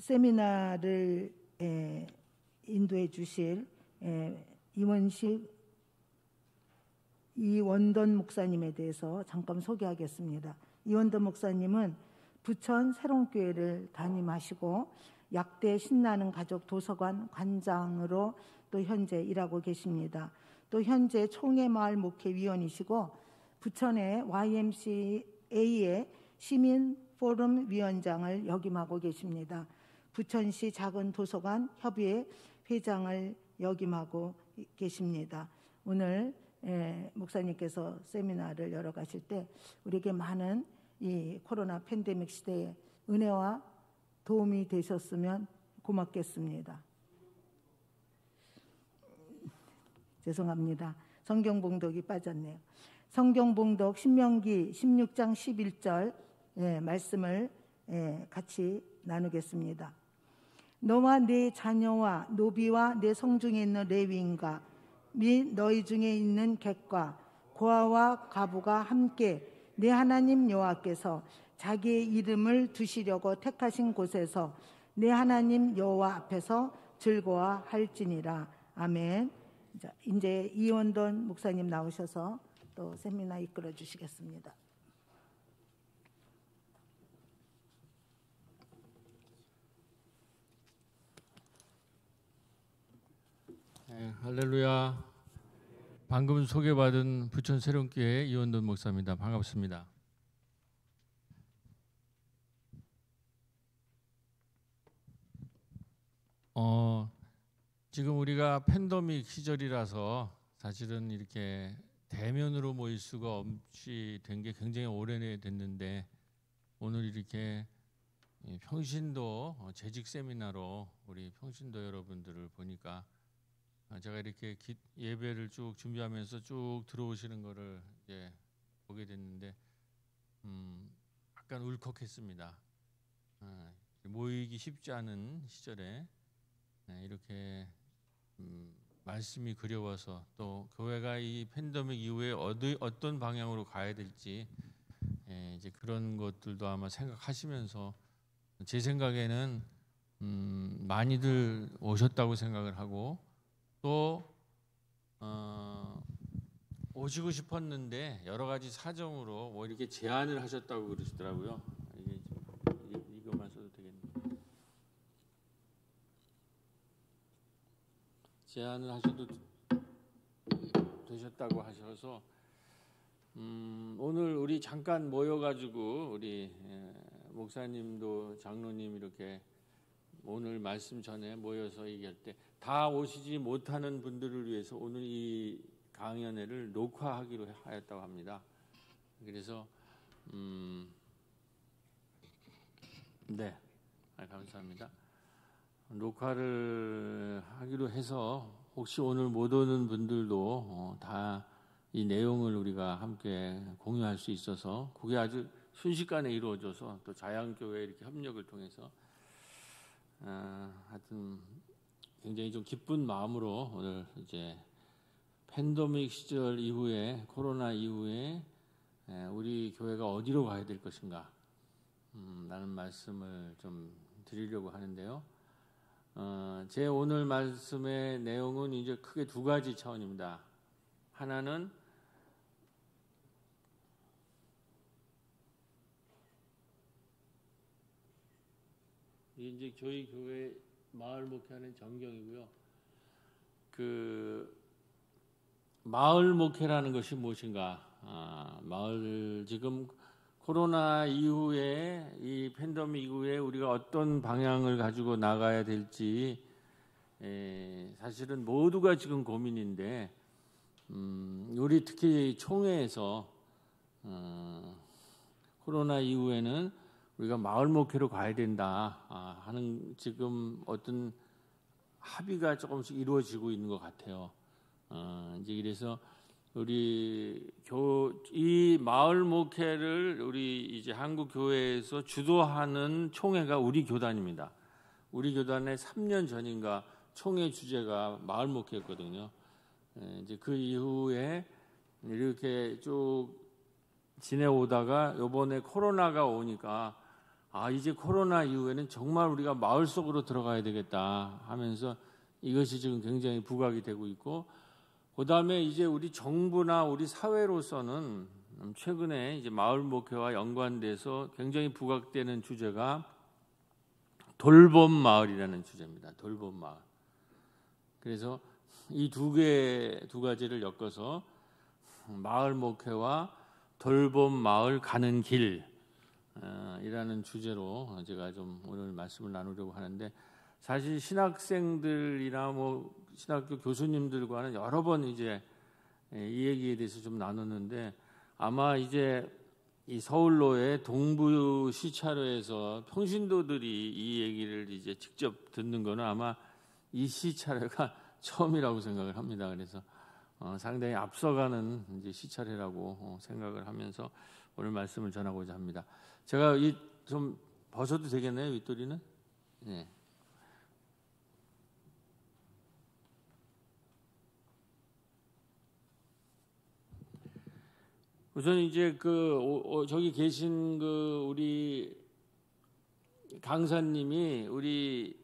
세미나를 인도해 주실 이원돈 목사님에 대해서 잠깐 소개하겠습니다. 이원돈 목사님은 부천 새롱교회를 담임하시고 약대 신나는 가족 도서관 관장으로 또 현재 일하고 계십니다. 또 현재 총회마을 목회위원이시고 부천의 YMCA의 시민 포럼 위원장을 역임하고 계십니다. 부천시 작은 도서관 협의회 회장을 역임하고 계십니다. 오늘 목사님께서 세미나를 열어가실 때 우리에게 많은 이 코로나 팬데믹 시대에 은혜와 도움이 되셨으면 고맙겠습니다. 죄송합니다. 성경 봉독이 빠졌네요. 성경 봉독 신명기 16장 11절 말씀을 같이 나누겠습니다. 너와 네 자녀와 노비와 내 성중에 있는 레위인과 및 너희 중에 있는 객과 고아와 과부가 함께 내 하나님 여호와께서 자기의 이름을 두시려고 택하신 곳에서 내 하나님 여호와 앞에서 즐거워할지니라. 아멘. 자, 이제 이원돈 목사님 나오셔서 또 세미나 이끌어 주시겠습니다. 네, 할렐루야. 방금 소개받은 부천 새롱교회 이원돈 목사입니다. 반갑습니다. 지금 우리가 팬데믹 시절이라서 사실은 이렇게 대면으로 모일 수가 없이 된 게 굉장히 오래됐는데 오늘 이렇게 평신도 재직 세미나로 우리 평신도 여러분들을 보니까 제가 이렇게 예배를 쭉 준비하면서 쭉 들어오시는 거를 이제 보게 됐는데 약간 울컥했습니다. 모이기 쉽지 않은 시절에 이렇게 말씀이 그리워서 또 교회가 이 팬데믹 이후에 어떤 방향으로 가야 될지 이제 그런 것들도 아마 생각하시면서 제 생각에는 많이들 오셨다고 생각을 하고 또 오시고 싶었는데 여러 가지 사정으로 뭐 이렇게 제안을 하셨다고 그러시더라고요. 이것만 써도 되겠네. 제안을 하셔도 되셨다고 하셔서 오늘 우리 잠깐 모여가지고 우리 목사님도 장로님 이렇게 오늘 말씀 전에 모여서 얘기할 때 다 오시지 못하는 분들을 위해서 오늘 이 강연회를 녹화하기로 하였다고 합니다. 그래서 네, 감사합니다. 녹화를 하기로 해서 혹시 오늘 못 오는 분들도 다 이 내용을 우리가 함께 공유할 수 있어서 그게 아주 순식간에 이루어져서 또 자양교회 이렇게 협력을 통해서 하여튼 굉장히 좀 기쁜 마음으로 오늘 이제 팬데믹 시절 이후에 코로나 이후에 우리 교회가 어디로 가야 될 것인가 라는 말씀을 좀 드리려고 하는데요. 제 오늘 말씀의 내용은 이제 크게 두 가지 차원입니다. 하나는 이제 저희 교회 마을 목회하는 전경이고요. 그 마을 목회라는 것이 무엇인가? 마을 지금 코로나 이후에 이 팬데믹 이후에 우리가 어떤 방향을 가지고 나가야 될지 사실은 모두가 지금 고민인데 우리 특히 총회에서 코로나 이후에는 우리가 마을 목회로 가야 된다 하는 지금 어떤 합의가 조금씩 이루어지고 있는 것 같아요. 이제 그래서 우리 이 마을 목회를 우리 이제 한국 교회에서 주도하는 총회가 우리 교단입니다. 우리 교단의 3년 전인가 총회 주제가 마을 목회였거든요. 이제 그 이후에 이렇게 쭉 지내오다가 이번에 코로나가 오니까 이제 코로나 이후에는 정말 우리가 마을 속으로 들어가야 되겠다 하면서 이것이 지금 굉장히 부각이 되고 있고, 그다음에 이제 우리 정부나 우리 사회로서는 최근에 이제 마을 목회와 연관돼서 굉장히 부각되는 주제가 돌봄 마을이라는 주제입니다. 돌봄 마을. 그래서 이 두 가지를 엮어서 마을 목회와 돌봄 마을 가는 길 이라는 주제로 제가 좀 오늘 말씀을 나누려고 하는데, 사실 신학생들이나 뭐 신학교 교수님들과는 여러 번 이제 이 얘기에 대해서 좀 나눴는데, 아마 이제 이 서울로의 동부 시차로에서 평신도들이 이 얘기를 이제 직접 듣는 거는 아마 이 시차례가 처음이라고 생각을 합니다. 그래서 상당히 앞서가는 이제 시차례라고 생각을 하면서 오늘 말씀을 전하고자 합니다. 제가 좀 벗어도 되겠네요, 윗도리는? 네. 우선 이제 저기 계신 우리 강사님이 우리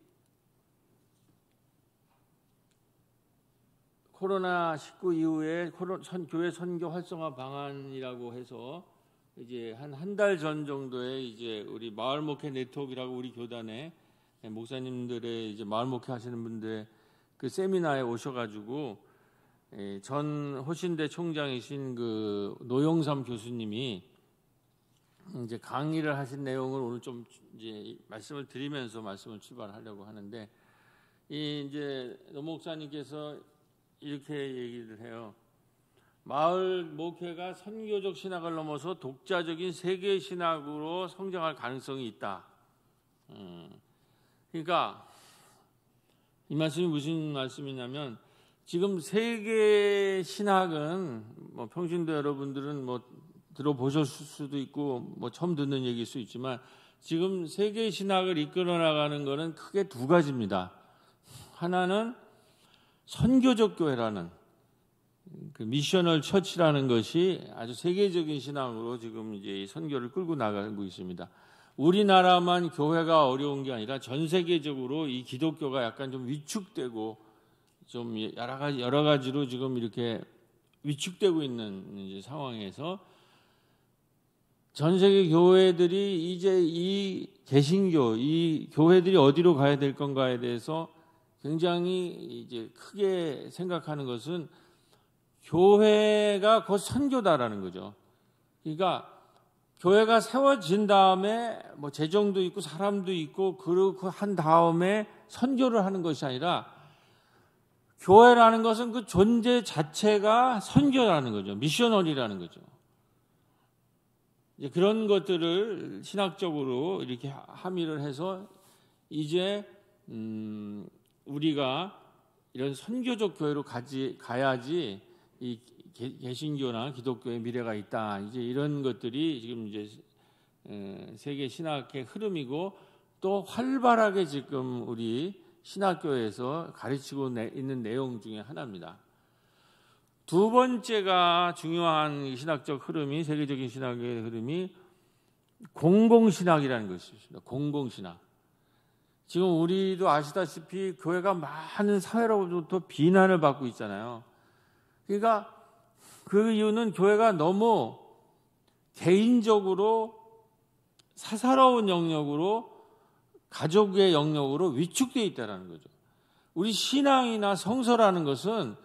코로나19 이후에 교회 선교 활성화 방안이라고 해서 이제 한 달 전 정도에 이제 우리 마을 목회 네트워크라고 우리 교단에 목사님들의 이제 마을 목회 하시는 분들의 그 세미나에 오셔가지고 전 호신대 총장이신 노영삼 교수님이 이제 강의를 하신 내용을 오늘 좀 이제 말씀을 드리면서 말씀을 출발하려고 하는데, 이제 노 목사님께서 이렇게 얘기를 해요. 마을 목회가 선교적 신학을 넘어서 독자적인 세계 신학으로 성장할 가능성이 있다. 그러니까 이 말씀이 무슨 말씀이냐면, 지금 세계 신학은 뭐 평신도 여러분들은 뭐 들어보셨을 수도 있고 뭐 처음 듣는 얘기일 수 있지만, 지금 세계 신학을 이끌어 나가는 것은 크게 두 가지입니다. 하나는 선교적 교회라는 그 미셔널 처치라는 것이 아주 세계적인 신앙으로 지금 이제 이 선교를 끌고 나가고 있습니다. 우리나라만 교회가 어려운 게 아니라 전 세계적으로 이 기독교가 약간 좀 위축되고 좀 여러 가지로 지금 이렇게 위축되고 있는 이제 상황에서 전 세계 교회들이 이제 이 개신교, 이 교회들이 어디로 가야 될 건가에 대해서 굉장히 이제 크게 생각하는 것은 교회가 곧 선교다라는 거죠. 그러니까 교회가 세워진 다음에 뭐 재정도 있고 사람도 있고 그렇고 한 다음에 선교를 하는 것이 아니라, 교회라는 것은 그 존재 자체가 선교라는 거죠. 미셔널이라는 거죠. 이제 그런 것들을 신학적으로 이렇게 함의를 해서 이제 우리가 이런 선교적 교회로 가야지 이 개신교나 기독교의 미래가 있다. 이제 이런 것들이 지금 이제 세계 신학의 흐름이고, 또 활발하게 지금 우리 신학교에서 가르치고 있는 내용 중에 하나입니다. 두 번째가 중요한 신학적 흐름이, 세계적인 신학의 흐름이 공공신학이라는 것입니다. 공공신학. 지금 우리도 아시다시피 교회가 많은 사회로부터 비난을 받고 있잖아요. 그러니까 그 이유는 교회가 너무 개인적으로 사사로운 영역으로, 가족의 영역으로 위축되어 있다는 거죠. 우리 신앙이나 성서라는 것은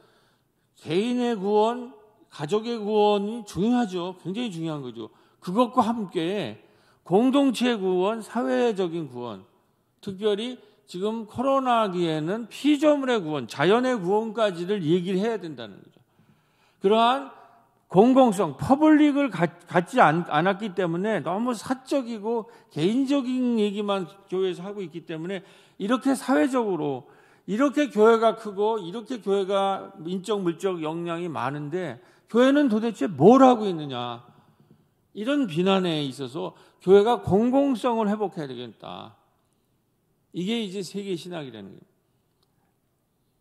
개인의 구원, 가족의 구원이 중요하죠. 굉장히 중요한 거죠. 그것과 함께 공동체의 구원, 사회적인 구원, 특별히 지금 코로나기에는 피조물의 구원, 자연의 구원까지를 얘기를 해야 된다는 거죠. 그러한 공공성, 퍼블릭을 갖지 않았기 때문에 너무 사적이고 개인적인 얘기만 교회에서 하고 있기 때문에, 이렇게 사회적으로 이렇게 교회가 크고 이렇게 교회가 인적 물적 역량이 많은데 교회는 도대체 뭘 하고 있느냐, 이런 비난에 있어서 교회가 공공성을 회복해야 되겠다. 이게 이제 세계 신학이라는 거예요.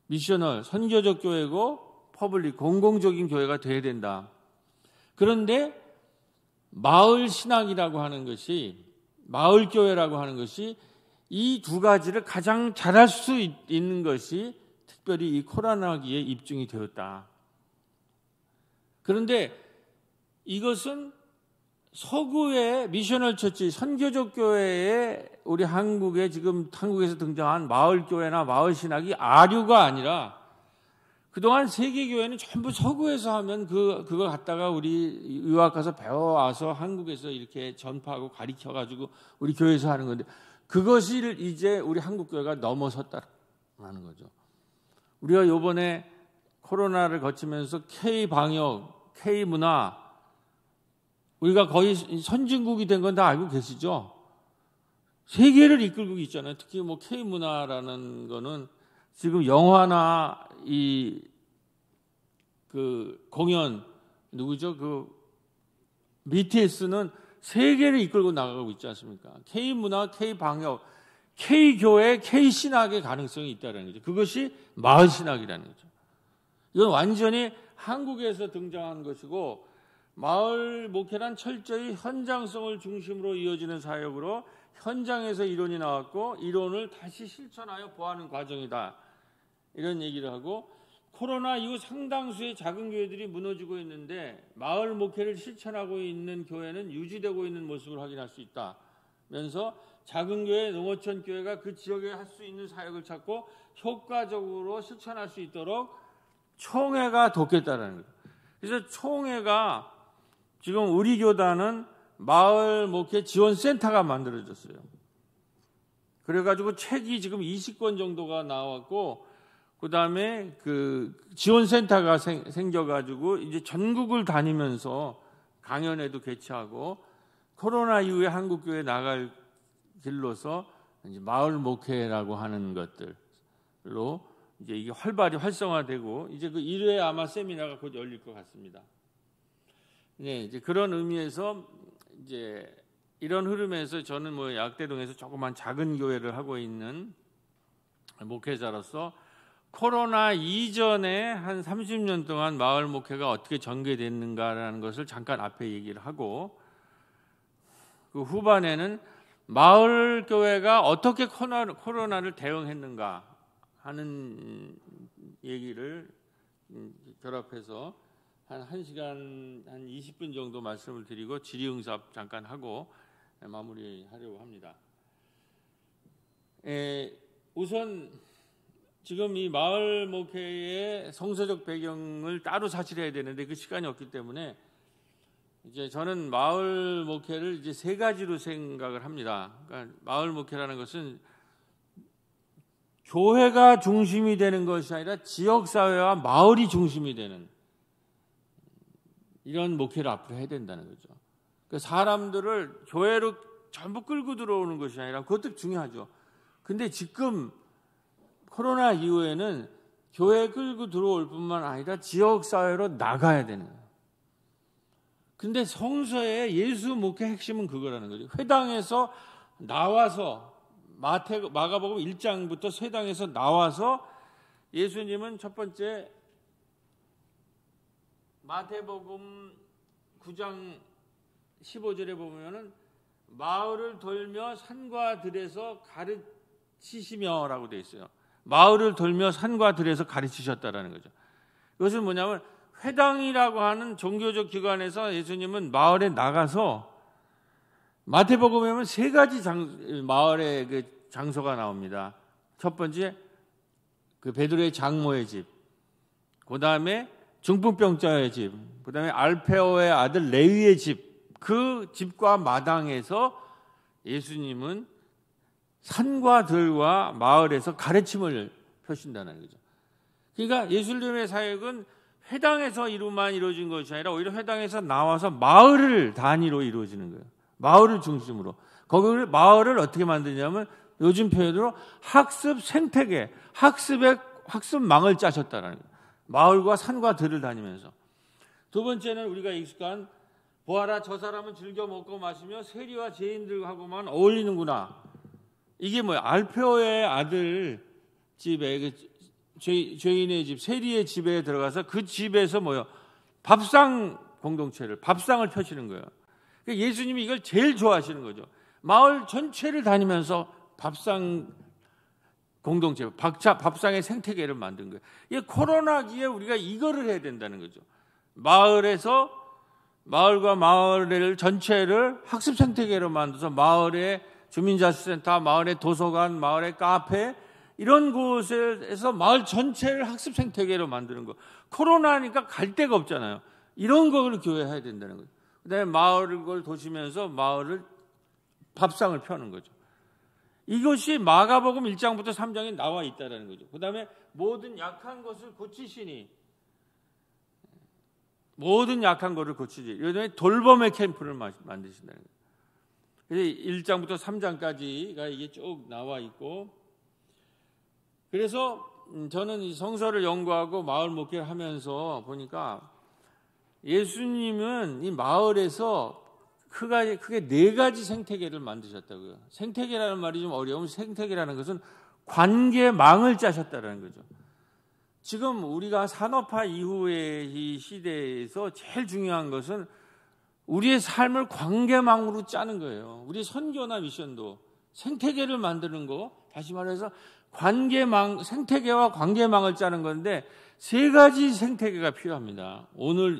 미셔널, 선교적 교회고 퍼블릭, 공공적인 교회가 돼야 된다. 그런데 마을 신학이라고 하는 것이 마을교회라고 하는 것이 이 두 가지를 가장 잘할 수 있는 것이 특별히 이 코로나기에 입증이 되었다. 그런데 이것은 서구의 미셔널 처치, 선교적 교회에 우리 한국에 지금 한국에서 등장한 마을교회나 마을신학이 아류가 아니라 그동안 세계교회는 전부 서구에서 하면 그거 갖다가 우리 유학 가서 배워와서 한국에서 이렇게 전파하고 가르쳐가지고 우리 교회에서 하는 건데 그것을 이제 우리 한국교회가 넘어섰다는 거죠. 우리가 요번에 코로나를 거치면서 K방역, K문화 우리가 거의 선진국이 된 건 다 알고 계시죠? 세계를 이끌고 있잖아요. 특히 뭐 K문화라는 거는 지금 영화나 그 공연 누구죠? 그 BTS는 세계를 이끌고 나가고 있지 않습니까? K문화, K방역, K교회, K신학의 가능성이 있다는 거죠. 그것이 마을신학이라는 거죠. 이건 완전히 한국에서 등장한 것이고 마을 목회란 철저히 현장성을 중심으로 이어지는 사역으로 현장에서 이론이 나왔고 이론을 다시 실천하여 보하는 과정이다. 이런 얘기를 하고 코로나 이후 상당수의 작은 교회들이 무너지고 있는데 마을 목회를 실천하고 있는 교회는 유지되고 있는 모습을 확인할 수 있다면서 작은 교회, 농어촌 교회가 그 지역에 할 수 있는 사역을 찾고 효과적으로 실천할 수 있도록 총회가 돕겠다는 거예요. 그래서 총회가 지금 우리 교단은 마을 목회 지원센터가 만들어졌어요. 그래가지고 책이 지금 20권 정도가 나왔고 그 다음에 그 지원센터가 생겨가지고 이제 전국을 다니면서 강연회도 개최하고 코로나 이후에 한국교회 나갈 길로서 이제 마을 목회라고 하는 것들로 이제 이게 활발히 활성화되고 이제 그 1회 아마 세미나가 곧 열릴 것 같습니다. 네, 이제 그런 의미에서 이제 이런 흐름에서 저는 뭐 약대동에서 조그만 작은 교회를 하고 있는 목회자로서 코로나 이전에 한 30년 동안 마을 목회가 어떻게 전개됐는가라는 것을 잠깐 앞에 얘기를 하고 그 후반에는 마을 교회가 어떻게 코로나를 대응했는가 하는 얘기를 결합해서 한 1시간 한 20분 정도 말씀을 드리고 질의응답 잠깐 하고 마무리하려고 합니다. 우선 지금 이 마을 목회의 성서적 배경을 따로 사실해야 되는데 그 시간이 없기 때문에 이제 저는 마을 목회를 이제 세 가지로 생각을 합니다. 그러니까 마을 목회라는 것은 교회가 중심이 되는 것이 아니라 지역사회와 마을이 중심이 되는 이런 목회를 앞으로 해야 된다는 거죠. 그러니까 사람들을 교회로 전부 끌고 들어오는 것이 아니라 그것도 중요하죠. 근데 지금 코로나 이후에는 교회 끌고 들어올 뿐만 아니라 지역사회로 나가야 되는 거예요. 근데 성서의 예수 목회 핵심은 그거라는 거죠. 회당에서 나와서 마가복음 1장부터 회당에서 나와서 예수님은 첫 번째 마태복음 9장 15절에 보면은 마을을 돌며 산과 들에서 가르치시며라고 되어 있어요. 마을을 돌며 산과 들에서 가르치셨다라는 거죠. 이것은 뭐냐면 회당이라고 하는 종교적 기관에서 예수님은 마을에 나가서 마태복음에 보면 세 가지 마을의 그 장소가 나옵니다. 첫 번째 그 베드로의 장모의 집, 그 다음에 중풍병자의 집, 그 다음에 알페오의 아들 레위의 집, 그 집과 마당에서 예수님은 산과 들과 마을에서 가르침을 펴신다는 거죠. 그러니까 예수님의 사역은 회당에서 이루어진 것이 아니라 오히려 회당에서 나와서 마을을 단위로 이루어지는 거예요. 마을을 중심으로. 거기를 마을을 어떻게 만드냐면 요즘 표현으로 학습 생태계, 학습망을 짜셨다는 거예요. 마을과 산과 들을 다니면서. 두 번째는 우리가 익숙한 보아라 저 사람은 즐겨 먹고 마시며 세리와 죄인들하고만 어울리는구나. 이게 뭐야? 알페오의 아들 집에 죄인의 집, 세리의 집에 들어가서 그 집에서 뭐요? 밥상을 펴시는 거예요. 그러니까 예수님이 이걸 제일 좋아하시는 거죠. 마을 전체를 다니면서 밥상 공동체, 밥상의 생태계를 만든 거예요. 이 코로나기에 우리가 이거를 해야 된다는 거죠. 마을에서 마을과 마을 전체를 학습 생태계로 만들어서 마을의 주민자치센터, 마을의 도서관, 마을의 카페 이런 곳에서 마을 전체를 학습 생태계로 만드는 거. 코로나니까 갈 데가 없잖아요. 이런 거를 교회 해야 된다는 거죠. 그다음에 마을을 도시면서 마을을 밥상을 펴는 거죠. 이것이 마가복음 1장부터 3장에 나와 있다는 거죠. 그다음에 모든 약한 것을 고치시니, 모든 약한 것을 고치지. 이러더니 돌봄의 캠프를 만드신다는 거예요. 그래서 1장부터 3장까지가 이게 쭉 나와 있고, 그래서 저는 이 성서를 연구하고 마을 목회를 하면서 보니까 예수님은 이 마을에서 크게 4가지 생태계를 만드셨다고요. 생태계라는 말이 좀 어려우면 생태계라는 것은 관계망을 짜셨다는 거죠. 지금 우리가 산업화 이후의 이 시대에서 제일 중요한 것은 우리의 삶을 관계망으로 짜는 거예요. 우리 선교나 미션도 생태계를 만드는 거, 다시 말해서 관계망, 생태계와 관계망을 짜는 건데 3가지 생태계가 필요합니다. 오늘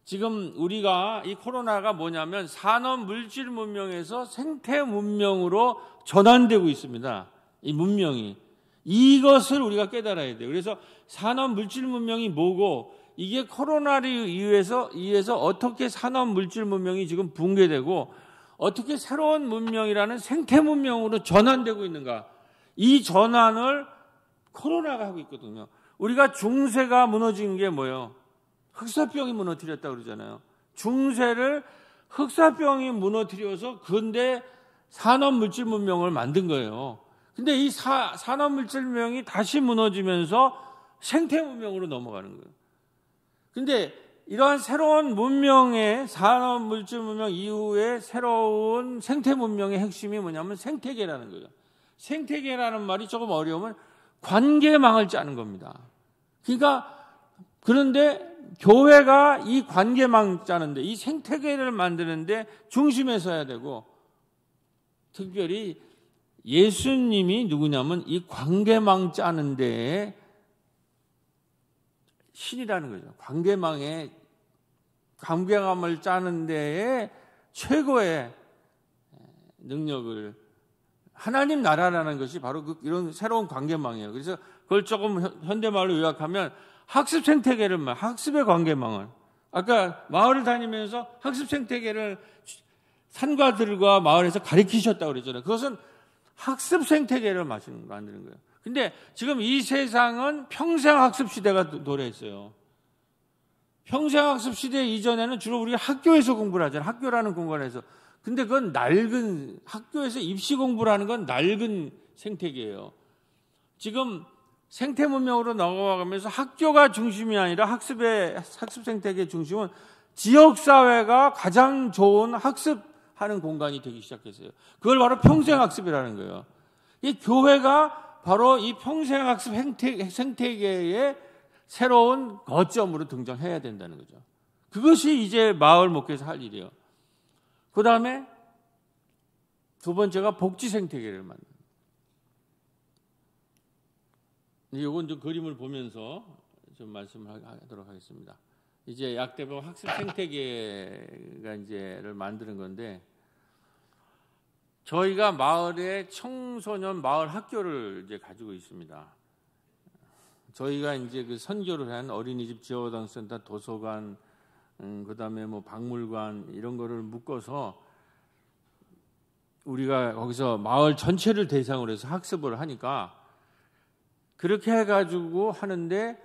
지금 우리가 이 코로나가 뭐냐면 산업 물질 문명에서 생태 문명으로 전환되고 있습니다. 이 문명이. 이것을 우리가 깨달아야 돼요. 그래서 산업 물질 문명이 뭐고, 이게 코로나를 이유해서 어떻게 산업 물질 문명이 지금 붕괴되고 어떻게 새로운 문명이라는 생태 문명으로 전환되고 있는가. 이 전환을 코로나가 하고 있거든요. 우리가 중세가 무너진 게 뭐예요? 흑사병이 무너뜨렸다고 그러잖아요. 중세를 흑사병이 무너뜨려서 근대 산업물질 문명을 만든 거예요. 근데 이 산업물질 문명이 다시 무너지면서 생태 문명으로 넘어가는 거예요. 근데 이러한 새로운 문명의 산업물질 문명 이후에 새로운 생태 문명의 핵심이 뭐냐면 생태계라는 거예요. 생태계라는 말이 조금 어려우면 관계망을 짜는 겁니다. 그런데 교회가 이 관계망 짜는데, 이 생태계를 만드는데 중심에 서야 되고, 특별히 예수님이 누구냐면 이 관계망 짜는 데에 신이라는 거죠. 관계망을 짜는 데에 최고의 능력을, 하나님 나라라는 것이 바로 이런 새로운 관계망이에요. 그래서 그걸 조금 현대말로 요약하면 학습 생태계를, 학습의 관계망을, 아까 마을을 다니면서 학습 생태계를 산과 들과 마을에서 가르치셨다고 그랬잖아요. 그것은 학습 생태계를 만드는 거예요. 근데 지금 이 세상은 평생학습 시대가 도래했어요. 평생학습 시대 이전에는 주로 우리가 학교에서 공부를 하잖아요. 학교라는 공간에서. 근데 그건 학교에서 입시 공부라는 건 낡은 생태계예요. 지금 생태 문명으로 넘어가면서 학교가 중심이 아니라 학습 생태계 중심은 지역사회가 가장 좋은 학습하는 공간이 되기 시작했어요. 그걸 바로 평생학습이라는 거예요. 이 교회가 바로 이 평생학습 생태계의 새로운 거점으로 등장해야 된다는 거죠. 그것이 이제 마을 목회에서 할 일이에요. 그 다음에 2번째가 복지 생태계를 만드는. 이건 좀 그림을 보면서 좀 말씀을 하도록 하겠습니다. 이제 약대복 학습 생태계가 이제를 만드는 건데, 저희가 마을에 청소년 마을 학교를 이제 가지고 있습니다. 저희가 이제 그 선교를 한 어린이집, 지역어당센터, 도서관, 그다음에 뭐 박물관 이런 거를 묶어서 우리가 거기서 마을 전체를 대상으로 해서 학습을 하니까, 그렇게 해가지고 하는데,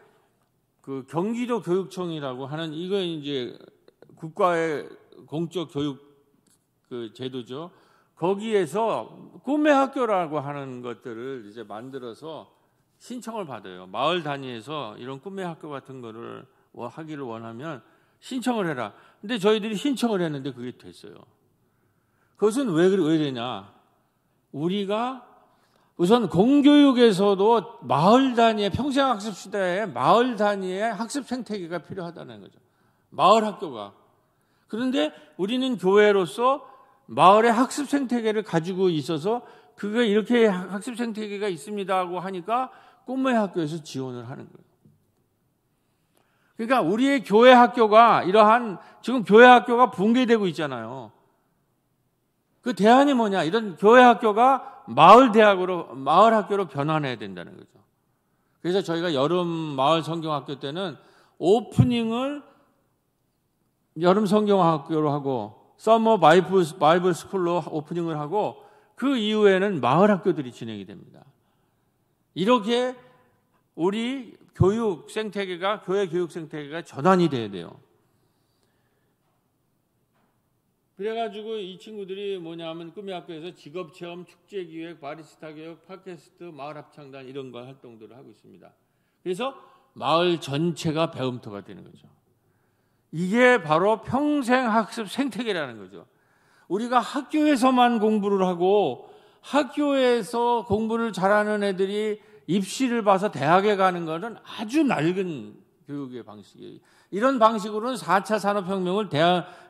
그 경기도 교육청이라고 하는, 이거 이제 국가의 공적 교육 그 제도죠. 거기에서 꿈의 학교라고 하는 것들을 이제 만들어서 신청을 받아요. 마을 단위에서 이런 꿈의 학교 같은 거를 하기를 원하면 신청을 해라. 근데 저희들이 신청을 했는데 그게 됐어요. 그것은 왜 되냐? 우리가 우선 공교육에서도 마을 단위의 평생학습 시대에 마을 단위의 학습 생태계가 필요하다는 거죠. 마을 학교가. 그런데 우리는 교회로서 마을의 학습 생태계를 가지고 있어서 그게 이렇게 학습 생태계가 있습니다 하고 하니까 꿈의 학교에서 지원을 하는 거예요. 그러니까 우리의 교회 학교가 이러한 지금 교회 학교가 붕괴되고 있잖아요. 그 대안이 뭐냐? 이런 교회 학교가 마을 대학으로 마을 학교로 변환해야 된다는 거죠. 그래서 저희가 여름 마을 성경학교 때는 오프닝을 여름 성경학교로 하고 서머 바이블 스쿨로 오프닝을 하고 그 이후에는 마을 학교들이 진행이 됩니다. 이렇게 우리 교육 생태계가 교회 교육 생태계가 전환이 돼야 돼요. 그래가지고 이 친구들이 뭐냐면 꿈의 학교에서 직업체험, 축제기획, 바리스타 교육, 팟캐스트, 마을 합창단 이런 걸 활동들을 하고 있습니다. 그래서 마을 전체가 배움터가 되는 거죠. 이게 바로 평생 학습 생태계라는 거죠. 우리가 학교에서만 공부를 하고 학교에서 공부를 잘하는 애들이 입시를 봐서 대학에 가는 것은 아주 낡은 교육의 방식이에요. 이런 방식으로는 4차 산업혁명을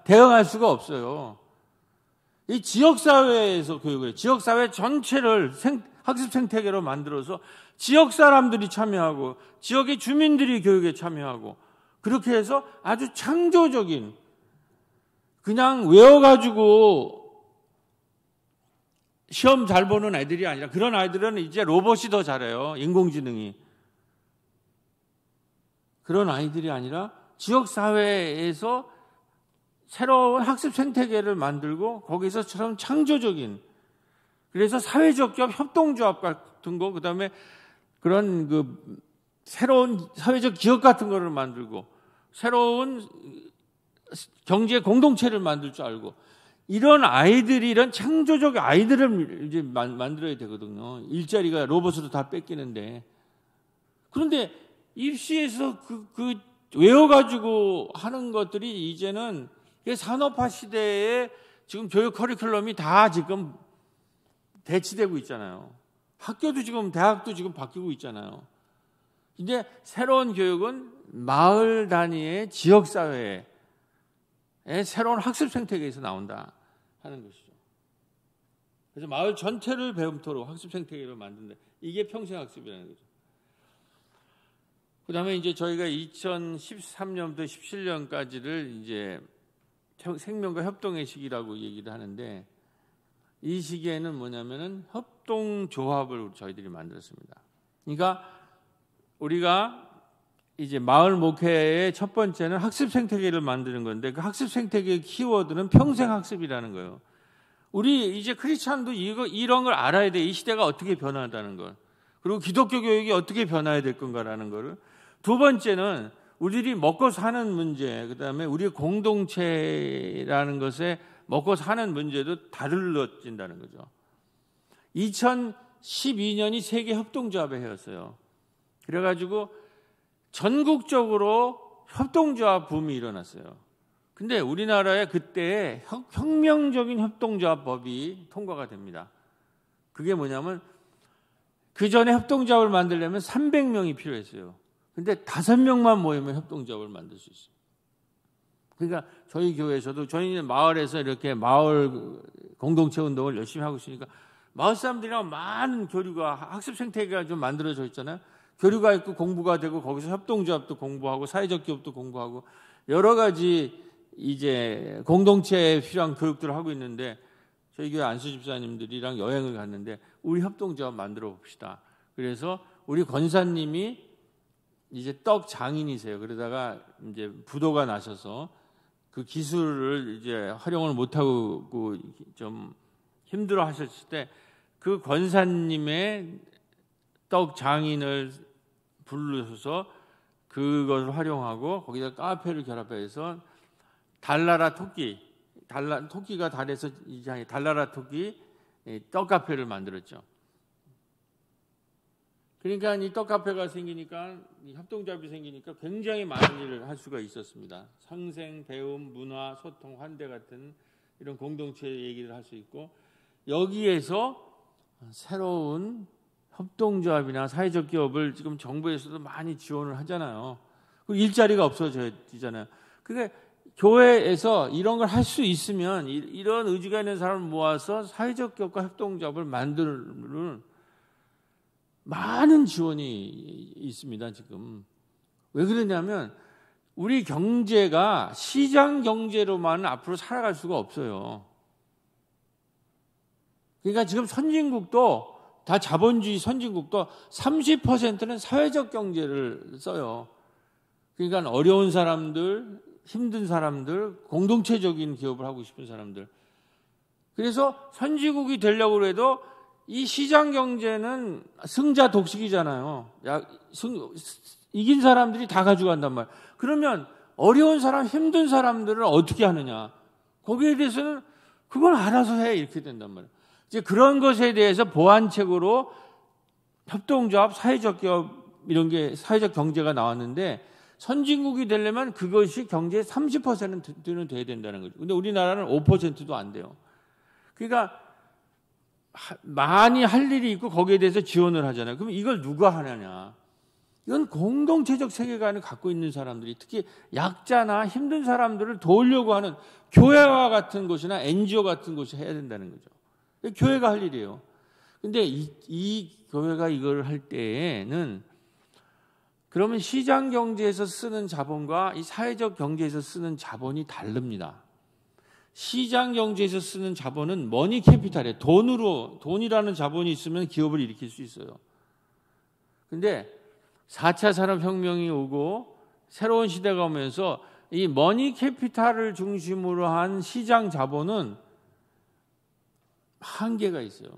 대응할 수가 없어요. 이 지역사회에서 교육을 해요. 지역사회 전체를 학습 생태계로 만들어서 지역 사람들이 참여하고 지역의 주민들이 교육에 참여하고 그렇게 해서 아주 창조적인 그냥 외워가지고 시험 잘 보는 애들이 아니라 그런 아이들은 이제 로봇이 더 잘해요. 인공지능이. 그런 아이들이 아니라 지역사회에서 새로운 학습 생태계를 만들고 거기서처럼 창조적인 그래서 사회적 기업 협동조합 같은 거 그다음에 그런 그 새로운 사회적 기업 같은 거를 만들고 새로운 경제 공동체를 만들 줄 알고 이런 아이들이 이런 창조적 아이들을 이제 만들어야 되거든요. 일자리가 로봇으로 다 뺏기는데 그런데 입시에서 그 외워가지고 하는 것들이 이제는 산업화 시대에 지금 교육 커리큘럼이 다 지금 대치되고 있잖아요. 학교도 지금 대학도 지금 바뀌고 있잖아요. 이제 새로운 교육은 마을 단위의 지역사회에 새로운 학습 생태계에서 나온다 하는 것이죠. 그래서 마을 전체를 배움터로 학습 생태계를 만든다. 이게 평생학습이라는 거죠. 그 다음에 이제 저희가 2013년부터 17년까지를 이제 생명과 협동의 시기라고 얘기를 하는데 이 시기에는 뭐냐면은 협동조합을 저희들이 만들었습니다. 그러니까 우리가 이제 마을 목회의 첫 번째는 학습 생태계를 만드는 건데 그 학습 생태계의 키워드는 평생학습이라는 거예요. 우리 이제 크리스찬도 이런 걸 알아야 돼. 이 시대가 어떻게 변화한다는 걸. 그리고 기독교 교육이 어떻게 변화해야 될 건가라는 거를. 두 번째는 우리들이 먹고 사는 문제, 그다음에 우리의 공동체라는 것에 먹고 사는 문제도 다룰어진다는 거죠. 2012년이 세계 협동조합의 해였어요. 그래가지고 전국적으로 협동조합 붐이 일어났어요. 근데 우리나라에 그때 혁명적인 협동조합법이 통과가 됩니다. 그게 뭐냐면 그 전에 협동조합을 만들려면 300명이 필요했어요. 근데 5명만 모이면 협동조합을 만들 수 있어요. 그러니까 저희 교회에서도 저희는 마을에서 이렇게 마을 공동체 운동을 열심히 하고 있으니까 마을 사람들이랑 많은 교류가 학습 생태계가 좀 만들어져 있잖아요. 교류가 있고 공부가 되고 거기서 협동조합도 공부하고 사회적 기업도 공부하고 여러 가지 이제 공동체에 필요한 교육들을 하고 있는데 저희 교회 안수 집사님들이랑 여행을 갔는데 우리 협동조합 만들어 봅시다. 그래서 우리 권사님이 이제 떡 장인이세요. 그러다가 이제 부도가 나셔서 그 기술을 이제 활용을 못하고 좀 힘들어 하셨을 때 그 권사님의 떡 장인을 부르셔서 그것을 활용하고 거기다 카페를 결합해서 달나라 토끼가 달에서 이제 달나라 토끼 떡 카페를 만들었죠. 그러니까 이 떡 카페가 생기니까 협동조합이 생기니까 굉장히 많은 일을 할 수가 있었습니다. 상생, 배움, 문화, 소통, 환대 같은 이런 공동체 얘기를 할 수 있고 여기에서 새로운 협동조합이나 사회적 기업을 지금 정부에서도 많이 지원을 하잖아요. 일자리가 없어지잖아요. 그게 교회에서 이런 걸 할 수 있으면 이런 의지가 있는 사람을 모아서 사회적 교과 협동조합을 만드는 많은 지원이 있습니다. 지금 왜 그러냐면 우리 경제가 시장 경제로만 앞으로 살아갈 수가 없어요. 그러니까 지금 선진국도 다 자본주의 선진국도 30%는 사회적 경제를 써요. 그러니까 어려운 사람들, 힘든 사람들, 공동체적인 기업을 하고 싶은 사람들. 그래서 선진국이 되려고 해도 이 시장 경제는 승자 독식이잖아요. 이긴 사람들이 다 가져간단 말이에요. 그러면 어려운 사람, 힘든 사람들을 어떻게 하느냐. 거기에 대해서는 그건 알아서 해. 이렇게 된단 말이에요. 이제 그런 것에 대해서 보완책으로 협동조합, 사회적 기업, 이런 게 사회적 경제가 나왔는데 선진국이 되려면 그것이 경제의 30%는 돼야 된다는 거죠. 근데 우리나라는 5%도 안 돼요. 그러니까 많이 할 일이 있고 거기에 대해서 지원을 하잖아요. 그럼 이걸 누가 하느냐. 이건 공동체적 세계관을 갖고 있는 사람들이, 특히 약자나 힘든 사람들을 도우려고 하는 교회와 같은 곳이나 NGO 같은 곳이 해야 된다는 거죠. 교회가 할 일이에요. 근데 이 교회가 이걸 할 때에는 그러면 시장 경제에서 쓰는 자본과 이 사회적 경제에서 쓰는 자본이 다릅니다. 시장 경제에서 쓰는 자본은 머니 캐피탈이에요. 돈이라는 자본이 있으면 기업을 일으킬 수 있어요. 근데 4차 산업혁명이 오고 새로운 시대가 오면서 이 머니 캐피탈을 중심으로 한 시장 자본은 한계가 있어요.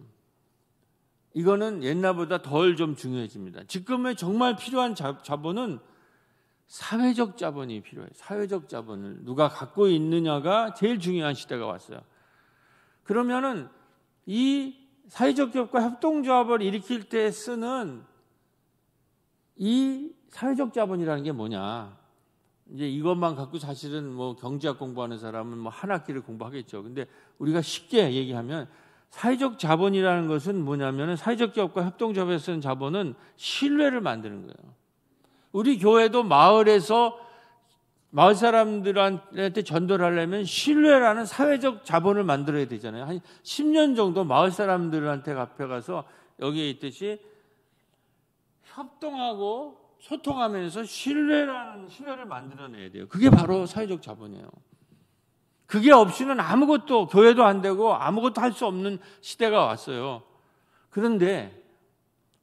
이거는 옛날보다 덜 좀 중요해집니다. 지금에 정말 필요한 자본은 사회적 자본이 필요해요. 사회적 자본을 누가 갖고 있느냐가 제일 중요한 시대가 왔어요. 그러면은 이 사회적 기업과 협동조합을 일으킬 때 쓰는 이 사회적 자본이라는 게 뭐냐? 이제 이것만 갖고 사실은 뭐 경제학 공부하는 사람은 뭐 한 학기를 공부하겠죠. 근데 우리가 쉽게 얘기하면 사회적 자본이라는 것은 뭐냐면은 사회적 기업과 협동조합에서 쓰는 자본은 신뢰를 만드는 거예요. 우리 교회도 마을에서 마을 사람들한테 전도를 하려면 신뢰라는 사회적 자본을 만들어야 되잖아요. 한 10년 정도 마을 사람들한테 앞에 가서 여기에 있듯이 협동하고 소통하면서 신뢰를 만들어내야 돼요. 그게 바로 사회적 자본이에요. 그게 없이는 아무것도 교회도 안 되고 아무것도 할 수 없는 시대가 왔어요. 그런데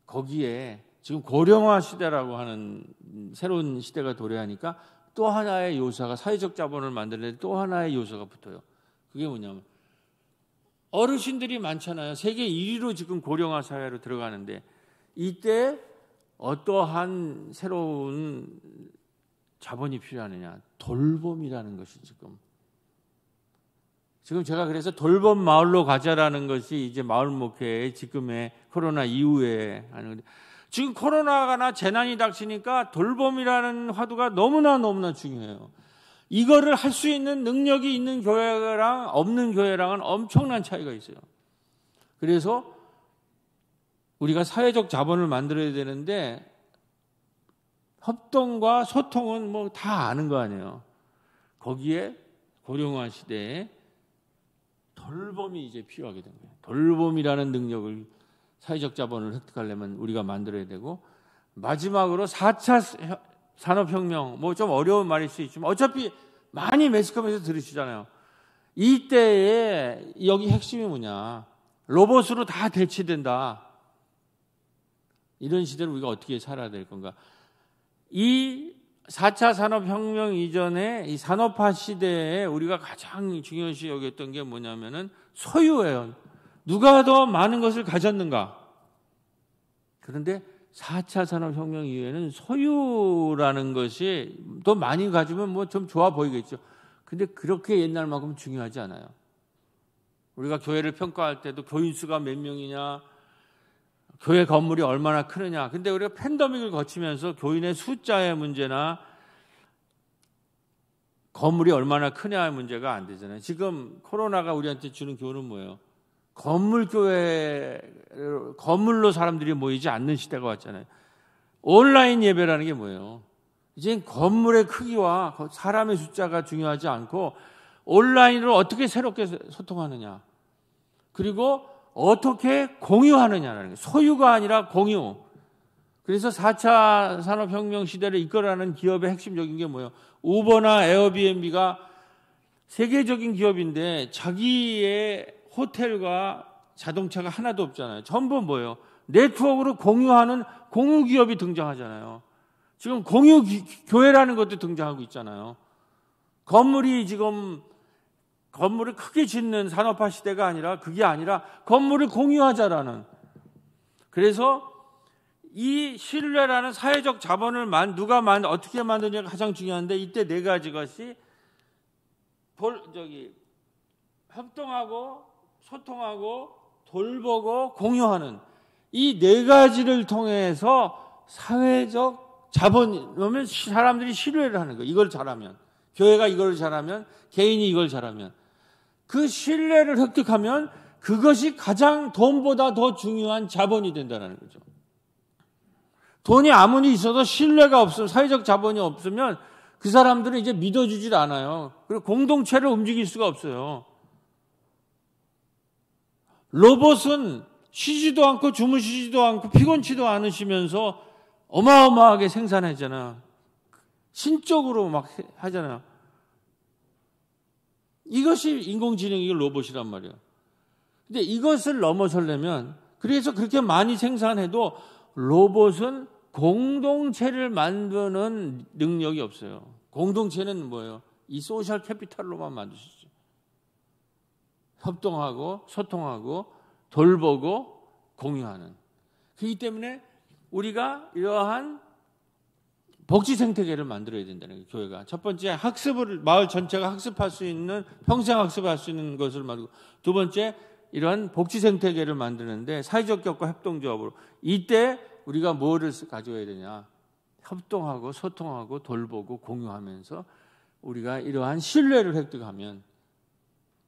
거기에 지금 고령화 시대라고 하는 새로운 시대가 도래하니까 또 하나의 요소가 사회적 자본을 만드는데 또 하나의 요소가 붙어요. 그게 뭐냐면 어르신들이 많잖아요. 세계 1위로 지금 고령화 사회로 들어가는데 이때 어떠한 새로운 자본이 필요하느냐. 돌봄이라는 것이 지금 제가 그래서 돌봄 마을로 가자라는 것이 이제 마을 목회의 지금의 코로나 이후에 하는 건데 지금 코로나가 재난이 닥치니까 돌봄이라는 화두가 너무나 중요해요. 이거를 할 수 있는 능력이 있는 교회랑 없는 교회랑은 엄청난 차이가 있어요. 그래서 우리가 사회적 자본을 만들어야 되는데 협동과 소통은 뭐 다 아는 거 아니에요. 거기에 고령화 시대에 돌봄이 이제 필요하게 된 거예요. 돌봄이라는 능력을 사회적 자본을 획득하려면 우리가 만들어야 되고 마지막으로 4차 산업혁명 뭐 좀 어려운 말일 수 있지만 어차피 많이 매스컴에서 들으시잖아요. 이때에 여기 핵심이 뭐냐. 로봇으로 다 대체된다. 이런 시대를 우리가 어떻게 살아야 될 건가. 이 4차 산업혁명 이전에 이 산업화 시대에 우리가 가장 중요시 여겼던 게 뭐냐면은 소유예요. 누가 더 많은 것을 가졌는가. 그런데 4차 산업혁명 이후에는 소유라는 것이 더 많이 가지면 뭐 좀 좋아 보이겠죠. 근데 그렇게 옛날만큼 중요하지 않아요. 우리가 교회를 평가할 때도 교인 수가 몇 명이냐, 교회 건물이 얼마나 크느냐. 근데 우리가 팬데믹을 거치면서 교인의 숫자의 문제나 건물이 얼마나 크냐의 문제가 안 되잖아요. 지금 코로나가 우리한테 주는 교훈은 뭐예요? 건물로 사람들이 모이지 않는 시대가 왔잖아요. 온라인 예배라는 게 뭐예요? 이제 건물의 크기와 사람의 숫자가 중요하지 않고 온라인으로 어떻게 새롭게 소통하느냐, 그리고 어떻게 공유하느냐라는 거예요. 소유가 아니라 공유. 그래서 4차 산업혁명 시대를 이끌어가는 기업의 핵심적인 게 뭐예요? 우버나 에어비앤비가 세계적인 기업인데 자기의 호텔과 자동차가 하나도 없잖아요. 전부 뭐예요? 네트워크로 공유하는 공유 기업이 등장하잖아요. 지금 공유 교회라는 것도 등장하고 있잖아요. 건물을 크게 짓는 산업화 시대가 아니라 그게 아니라 건물을 공유하자라는. 그래서 이 신뢰라는 사회적 자본을 어떻게 만드냐가 가장 중요한데, 이때 네 가지 것이 협동하고 소통하고 돌보고 공유하는 이 네 가지를 통해서 사회적 자본이면 사람들이 신뢰를 하는 거예요. 이걸 잘하면, 교회가 이걸 잘하면, 개인이 이걸 잘하면, 그 신뢰를 획득하면 그것이 가장 돈보다 더 중요한 자본이 된다는 거죠. 돈이 아무리 있어도 신뢰가 없으면, 사회적 자본이 없으면 그 사람들은 이제 믿어주질 않아요. 그리고 공동체를 움직일 수가 없어요. 로봇은 쉬지도 않고 주무시지도 않고 피곤치도 않으시면서 어마어마하게 생산하잖아요. 신적으로 막 하잖아요. 이것이 인공지능, 이게 로봇이란 말이에요. 근데 이것을 넘어서려면, 그래서 그렇게 많이 생산해도 로봇은 공동체를 만드는 능력이 없어요. 공동체는 뭐예요? 이 소셜 캐피탈로만 만들 수 있어요. 협동하고 소통하고 돌보고 공유하는. 그렇기 때문에 우리가 이러한 복지 생태계를 만들어야 된다는 거예요. 교회가 첫 번째, 마을 전체가 학습할 수 있는, 평생 학습할 수 있는 것을 만들고, 두 번째, 이러한 복지 생태계를 만드는데 사회적 격과 협동조합으로, 이때 우리가 뭐를 가져야 되냐? 협동하고 소통하고 돌보고 공유하면서 우리가 이러한 신뢰를 획득하면,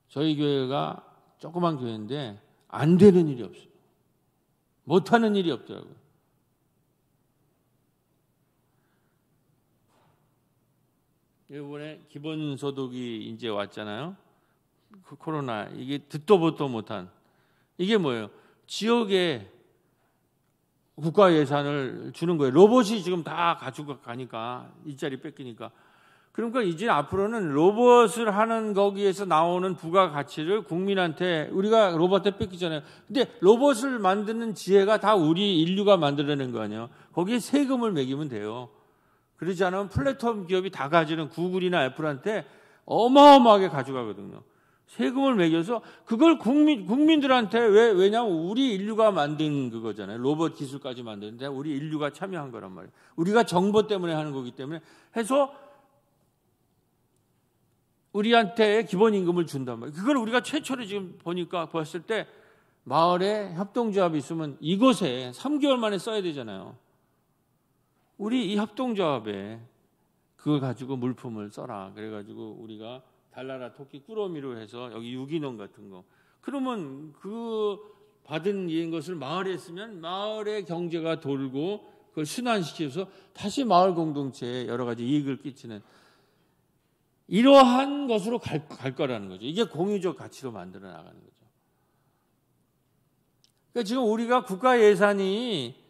저희 교회가 조그만 교회인데 안 되는 일이 없어요. 못하는 일이 없더라고요. 이번에 기본소득이 이제 왔잖아요. 그 코로나, 이게 듣도 보도 못한, 이게 뭐예요? 지역에 국가 예산을 주는 거예요. 로봇이 지금 다 가지고 가니까, 일자리 뺏기니까. 그러니까 이제 앞으로는 로봇을 하는 거기에서 나오는 부가가치를 국민한테, 우리가 로봇한테 뺏기잖아요. 근데 로봇을 만드는 지혜가 다 우리 인류가 만들어낸 거 아니에요. 거기에 세금을 매기면 돼요. 그러지 않으면 플랫폼 기업이 다 가지는 구글이나 애플한테 어마어마하게 가져가거든요. 세금을 매겨서 그걸 국민들한테, 왜냐하면 우리 인류가 만든 그거잖아요. 로봇 기술까지 만드는데 우리 인류가 참여한 거란 말이에요. 우리가 정보 때문에 하는 거기 때문에 해서 우리한테 기본임금을 준단 말이에요. 그걸 우리가 최초로 지금 봤을 때 마을에 협동조합이 있으면 이곳에 3개월 만에 써야 되잖아요. 우리 이 협동조합에 그걸 가지고 물품을 써라. 그래가지고 우리가 달나라 토끼 꾸러미로 해서 여기 유기농 같은 거. 그러면 그 받은 것을 마을에 쓰면 마을의 경제가 돌고 그걸 순환시켜서 다시 마을 공동체에 여러 가지 이익을 끼치는 이러한 것으로 갈 거라는 거죠. 이게 공유적 가치로 만들어 나가는 거죠. 그러니까 지금 우리가 국가 예산이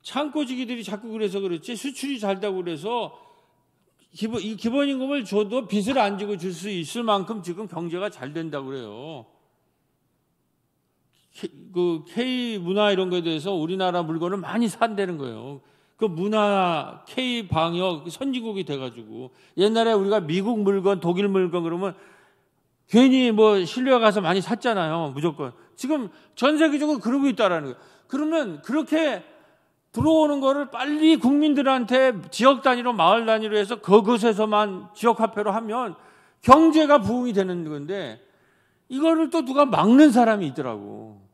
창고지기들이 자꾸 그래서 그렇지, 수출이 잘 되고 그래서 이 기본임금을 줘도 빚을 안 지고 줄 수 있을 만큼 지금 경제가 잘 된다고 그래요. 그 K 문화 이런 거에 대해서 우리나라 물건을 많이 산다는 거예요. 그 문화 K 방역 선진국이 돼가지고, 옛날에 우리가 미국 물건, 독일 물건 그러면 괜히 뭐 실내 가서 많이 샀잖아요. 무조건. 지금 전 세계적으로 그러고 있다라는 거예요. 그러면 그렇게 들어오는 거를 빨리 국민들한테 지역 단위로, 마을 단위로 해서 그곳에서만 지역 화폐로 하면 경제가 부흥이 되는 건데, 이거를 또 누가 막는 사람이 있더라고.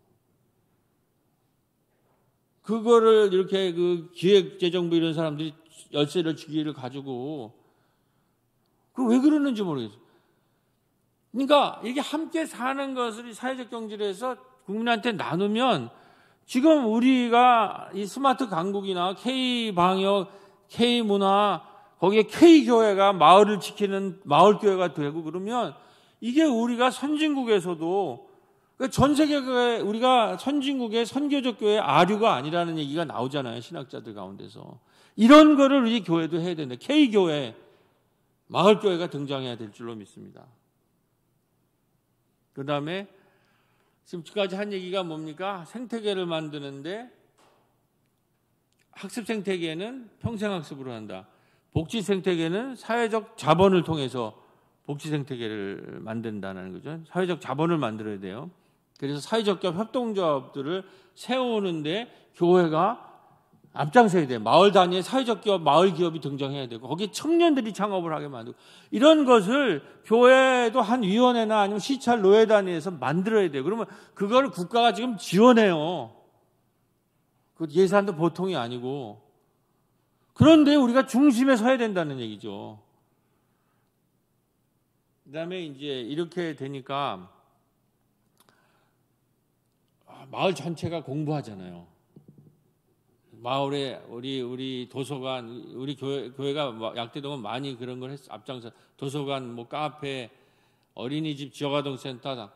그거를 이렇게 그 기획재정부 이런 사람들이 열쇠를 주기를 가지고, 그 왜 그러는지 모르겠어요. 그러니까 이게 함께 사는 것을 사회적 경제를 해서 국민한테 나누면, 지금 우리가 이 스마트 강국이나 K 방역, K 문화, 거기에 K교회가 마을을 지키는 마을교회가 되고 그러면 이게 우리가 선진국에서도 전 세계에 우리가 선진국의 선교적 교회 아류가 아니라는 얘기가 나오잖아요. 신학자들 가운데서. 이런 거를 우리 교회도 해야 되는데 K교회, 마을교회가 등장해야 될 줄로 믿습니다. 그 다음에 지금까지 한 얘기가 뭡니까? 생태계를 만드는데 학습 생태계는 평생학습으로 한다. 복지 생태계는 사회적 자본을 통해서 복지 생태계를 만든다는 거죠. 사회적 자본을 만들어야 돼요. 그래서 사회적 기업 협동조합들을 세우는데 교회가 앞장서야 돼요. 마을 단위의 사회적 기업, 마을 기업이 등장해야 되고 거기에 청년들이 창업을 하게 만들고 이런 것을 교회도 한 위원회나 아니면 시찰 노예 단위에서 만들어야 돼요. 그러면 그걸 국가가 지금 지원해요. 그 예산도 보통이 아니고. 그런데 우리가 중심에 서야 된다는 얘기죠. 그다음에 이제 이렇게 되니까 마을 전체가 공부하잖아요. 마을에 우리 도서관, 우리 교회가 약대동은 많이 그런 걸 앞장서 도서관, 뭐 카페, 어린이집, 지역아동센터,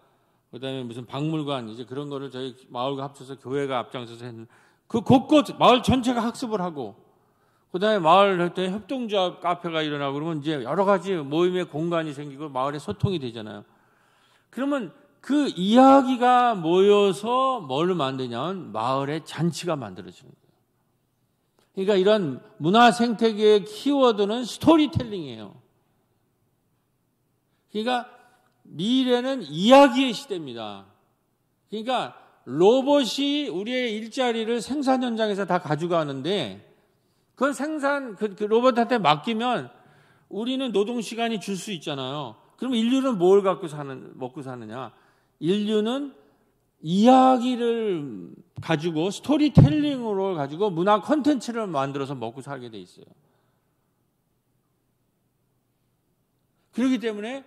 그다음에 무슨 박물관 이제 그런 거를 저희 마을과 합쳐서 교회가 앞장서서 했는데 그 곳곳 마을 전체가 학습을 하고 그다음에 마을 협동조합 카페가 일어나고 그러면 이제 여러 가지 모임의 공간이 생기고 마을에 소통이 되잖아요. 그러면 그 이야기가 모여서 뭘 만드냐면 마을의 잔치가 만들어지는 거예요. 그러니까 이런 문화 생태계의 키워드는 스토리텔링이에요. 그러니까 미래는 이야기의 시대입니다. 그러니까 로봇이 우리의 일자리를 생산 현장에서 다 가져가는데 그 로봇한테 맡기면 우리는 노동 시간이 줄 수 있잖아요. 그럼 인류는 뭘 먹고 사느냐? 인류는 이야기를 가지고 스토리텔링으로 가지고 문화 콘텐츠를 만들어서 먹고 살게 돼 있어요. 그렇기 때문에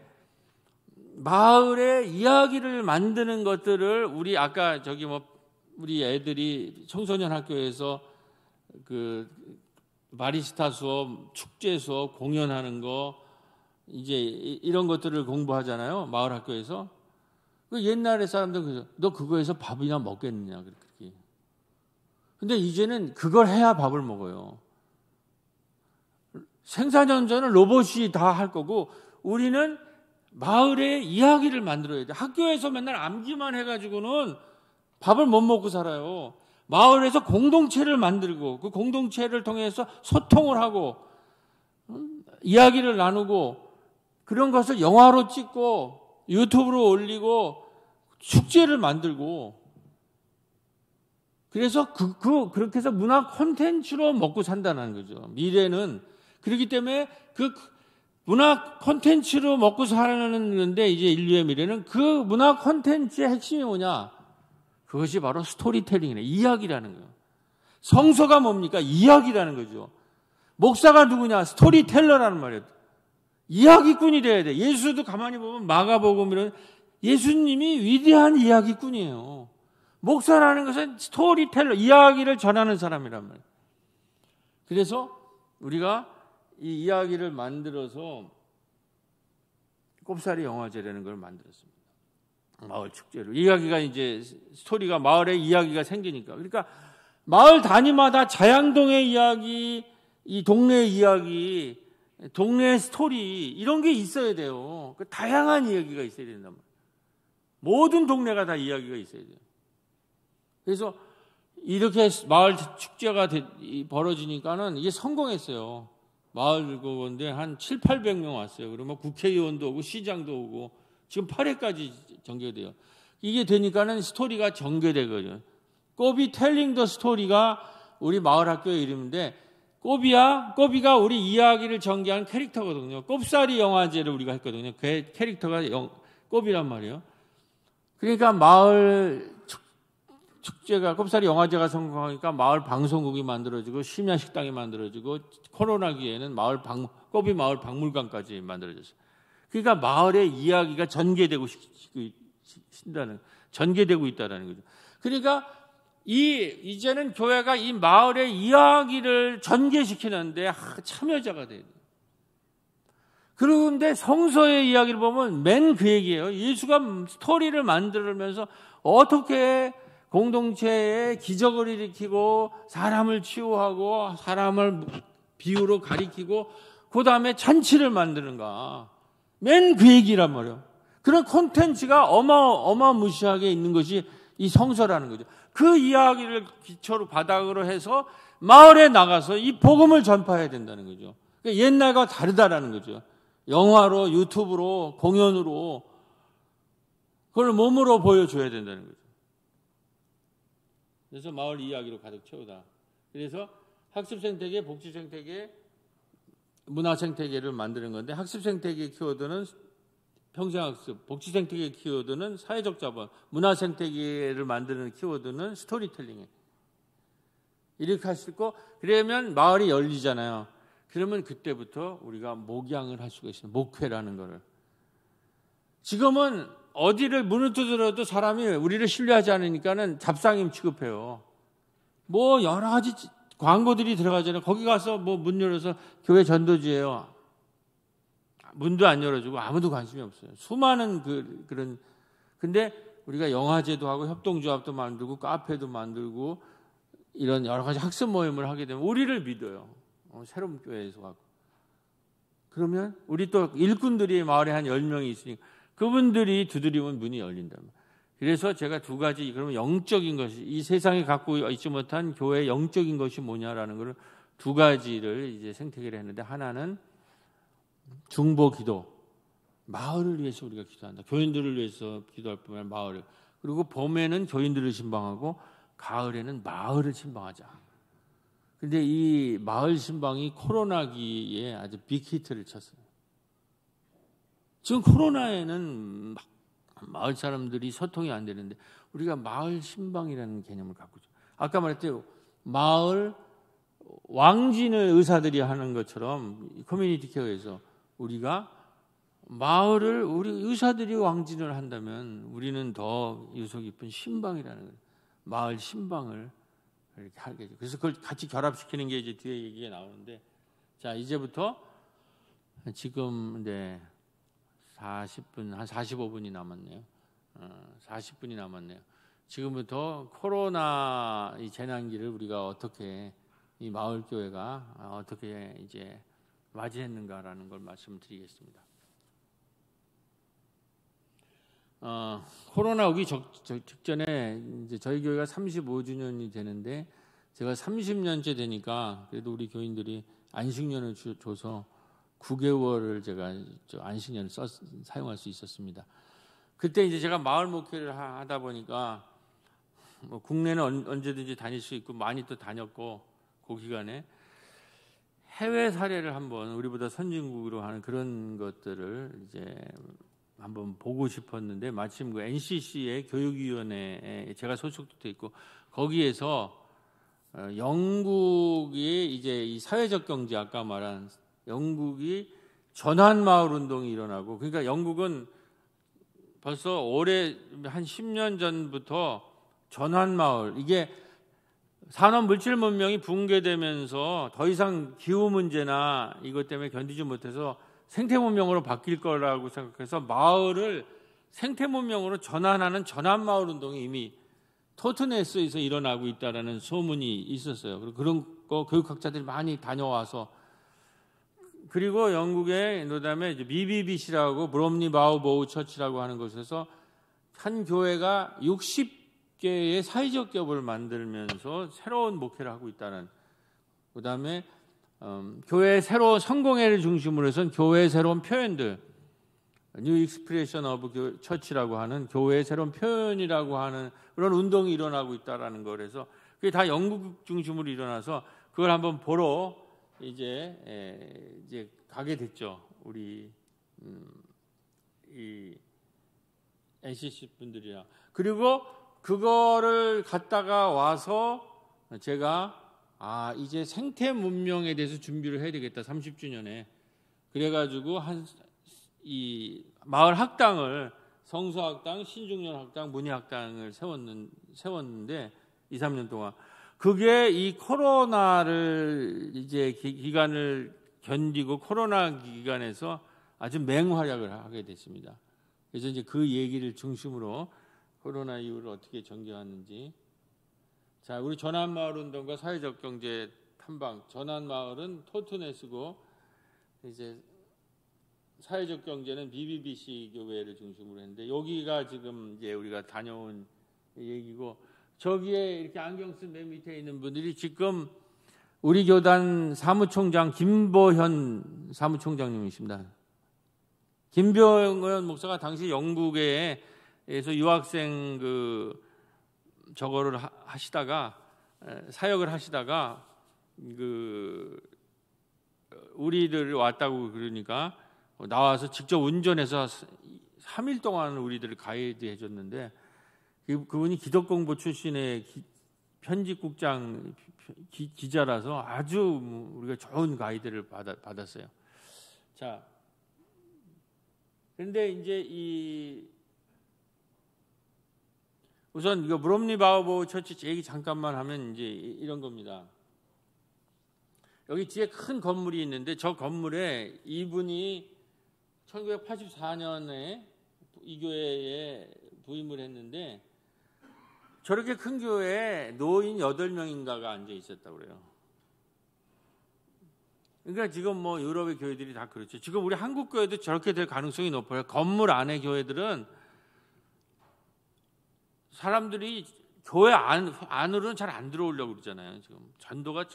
마을의 이야기를 만드는 것들을 우리 아까 우리 애들이 청소년 학교에서 그 바리스타 수업, 축제 수업, 공연하는 거 이제 이런 것들을 공부하잖아요. 마을 학교에서. 그 옛날에 사람들 그래서 너 그거에서 밥이나 먹겠느냐 그렇게. 근데 이제는 그걸 해야 밥을 먹어요. 생산 현장은 로봇이 다 할 거고 우리는 마을의 이야기를 만들어야 돼. 학교에서 맨날 암기만 해가지고는 밥을 못 먹고 살아요. 마을에서 공동체를 만들고 그 공동체를 통해서 소통을 하고 이야기를 나누고 그런 것을 영화로 찍고 유튜브로 올리고 축제를 만들고 그래서 그렇게 해서 문화 콘텐츠로 먹고 산다는 거죠. 미래는 그렇기 때문에 그 문화 콘텐츠로 먹고 사는데 이제 인류의 미래는 그 문화 콘텐츠의 핵심이 뭐냐? 그것이 바로 스토리텔링이네. 이야기라는 거예요. 성서가 뭡니까? 이야기라는 거죠. 목사가 누구냐? 스토리텔러라는 말이에요. 이야기꾼이 돼야 돼. 예수도 가만히 보면 마가복음이란 예수님이 위대한 이야기꾼이에요. 목사라는 것은 스토리텔러, 이야기를 전하는 사람이란 말이에요. 그래서 우리가 이 이야기를 만들어서 꼽사리 영화제라는 걸 만들었습니다. 마을 축제로. 이야기가 이제 스토리가 마을에 이야기가 생기니까. 그러니까 마을 단위마다 자양동의 이야기, 이 동네 이야기, 동네 스토리 이런 게 있어야 돼요. 다양한 이야기가 있어야 된단 말이에요. 모든 동네가 다 이야기가 있어야 돼요. 그래서 이렇게 마을 축제가 벌어지니까는 이게 성공했어요. 마을 그건데 한 700~800명 왔어요. 그러면 국회의원도 오고 시장도 오고 지금 8회까지 전개돼요. 이게 되니까는 스토리가 전개되거든요. 꼬비 텔링 더 스토리가 우리 마을 학교의 이름인데 꼬비가 우리 이야기를 전개한 캐릭터거든요. 꼽사리 영화제를 우리가 했거든요. 그 캐릭터가 꼬비란 말이에요. 그러니까 마을 축제가 꼽사리 영화제가 성공하니까 마을 방송국이 만들어지고 심야 식당이 만들어지고 코로나기에는 꼬비 마을 박물관까지 만들어졌어요. 그러니까 마을의 이야기가 전개되고 있다는 거죠. 그러니까 이제는 교회가 이 마을의 이야기를 전개시키는데 참여자가 돼야 돼요. 그런데 성서의 이야기를 보면 맨 그 얘기예요. 예수가 스토리를 만들면서 어떻게 공동체에 기적을 일으키고 사람을 치유하고 사람을 비유로 가리키고 그 다음에 잔치를 만드는가. 맨 그 얘기란 말이에요. 그런 콘텐츠가 어마무시하게 있는 것이 이 성서라는 거죠. 그 이야기를 기초로 바닥으로 해서 마을에 나가서 이 복음을 전파해야 된다는 거죠. 그러니까 옛날과 다르다라는 거죠. 영화로, 유튜브로, 공연으로 그걸 몸으로 보여줘야 된다는 거죠. 그래서 마을 이야기로 가득 채우다. 그래서 학습생태계, 복지생태계, 문화생태계를 만드는 건데 학습생태계 키워드는 평생학습, 복지생태계 키워드는 사회적 자본, 문화생태계를 만드는 키워드는 스토리텔링이에요. 이렇게 할 수 있고 그러면 마을이 열리잖아요. 그러면 그때부터 우리가 목양을 할 수가 있어요. 목회라는 거를. 지금은 어디를 문을 두드려도 사람이 우리를 신뢰하지 않으니까는 잡상임 취급해요. 뭐 여러 가지 광고들이 들어가잖아요. 거기 가서 뭐 문 열어서 교회 전도지예요. 문도 안 열어주고 아무도 관심이 없어요. 수많은 그런. 근데 우리가 영화제도 하고 협동조합도 만들고 카페도 만들고 이런 여러 가지 학습 모임을 하게 되면 우리를 믿어요. 새로운 교회에서 가고. 그러면 우리 또 일꾼들이 마을에 한 10명이 있으니까 그분들이 두드리면 문이 열린다. 그래서 제가 두 가지, 그러면 영적인 것이, 이 세상에 갖고 있지 못한 교회의 영적인 것이 뭐냐라는 걸 두 가지를 이제 생태계를 했는데, 하나는 중보 기도, 마을을 위해서 우리가 기도한다. 교인들을 위해서 기도할 뿐만 아니라 마을을. 그리고 봄에는 교인들을 신방하고 가을에는 마을을 신방하자. 근데 이 마을 신방이 코로나기에 아주 빅히트를 쳤어요. 지금 코로나에는 막 마을 사람들이 소통이 안 되는데 우리가 마을 신방이라는 개념을 갖고 있죠. 아까 말했대요. 마을 왕진을 의사들이 하는 것처럼 커뮤니티 케어에서 우리가 마을을 우리 의사들이 왕진을 한다면 우리는 더 유서 깊은 신방이라는 거예요. 마을 신방을 이렇게 하게 되죠. 그래서 그걸 같이 결합시키는 게 이제 뒤에 얘기가 나오는데, 자 이제부터 지금 이제 40분, 한 45분이 남았네요. 40분이 남았네요. 지금부터 코로나 이 재난기를 우리가 어떻게 이 마을교회가 어떻게 이제 맞이했는가라는 걸 말씀드리겠습니다. 코로나 오기 직전에 이제 저희 교회가 35주년이 되는데 제가 30년째 되니까 그래도 우리 교인들이 안식년을 줘서 9개월을 제가 안식년을 사용할 수 있었습니다. 그때 이제 제가 마을 목회를 하다 보니까 뭐 국내는 언제든지 다닐 수 있고 많이 또 다녔고 그 기간에 해외 사례를 한번 우리보다 선진국으로 하는 그런 것들을 이제 한번 보고 싶었는데 마침 그 NCC의 교육위원회에 제가 소속도 돼 있고 거기에서 영국의 이제 이 사회적 경제 아까 말한 영국이 전환 마을 운동이 일어나고 그러니까 영국은 벌써 올해 한 10년 전부터 전환 마을 이게 산업 물질 문명이 붕괴되면서 더 이상 기후 문제나 이것 때문에 견디지 못해서 생태 문명으로 바뀔 거라고 생각해서 마을을 생태 문명으로 전환하는 전환 마을 운동이 이미 토트네스에서 일어나고 있다라는 소문이 있었어요. 그리고 그런 거 교육학자들이 많이 다녀와서 그리고 영국의 그다음에 BBBC라고 브롬리 바우보우 처치라고 하는 곳에서 한 교회가 60개의 사회적 기업을 만들면서 새로운 목회를 하고 있다는 그다음에 교회의 새로운 성공회를 중심으로 해서 교회의 새로운 표현들 뉴 익스프레션 오브 처치라고 하는 교회의 새로운 표현이라고 하는 그런 운동이 일어나고 있다라는 거라서 그게 다 영국 중심으로 일어나서 그걸 한번 보러 이제 가게 됐죠. 우리 이 NCC 분들이랑. 그리고 그거를 갔다가 와서 제가 이제 생태 문명에 대해서 준비를 해야 되겠다. 30주년에. 그래가지고 이 마을 학당을 성서학당, 신중년 학당, 문예학당을 세웠는데 2, 3년 동안 그게 이 코로나를 이제 기간을 견디고 코로나 기간에서 아주 맹활약을 하게 됐습니다. 그래서 이제 그 얘기를 중심으로 코로나 이후를 어떻게 전개하는지. 자, 우리 전환마을운동과 사회적 경제 탐방. 전환마을은 토트네스고 이제 사회적 경제는 BBBC 교회를 중심으로 했는데, 여기가 지금 이제 우리가 다녀온 얘기고, 저기에 이렇게 안경 쓴 맨 밑에 있는 분들이 지금 우리 교단 사무총장 김보현 사무총장님이십니다. 김보현 목사가 당시 영국에서 유학생 저거를 하시다가 사역을 하시다가 우리들 왔다고 그러니까 나와서 직접 운전해서 3일 동안 우리들을 가이드 해줬는데, 그분이 기독공부 출신의 편집국장 기자라서 아주 우리가 좋은 가이드를 받았어요. 자, 그런데 이제 우선 이거 브롬리 바우보 처치 얘기 잠깐만 하면 이제 이런 겁니다. 여기 뒤에 큰 건물이 있는데, 저 건물에 이분이 1984년에 이 교회에 부임을 했는데, 저렇게 큰 교회에 노인 8명인가가 앉아 있었다고 그래요. 그러니까 지금 뭐 유럽의 교회들이 다 그렇죠. 지금 우리 한국 교회도 저렇게 될 가능성이 높아요. 건물 안의 교회들은 사람들이 교회 안으로는 잘 안 들어오려고 그러잖아요. 지금 전도가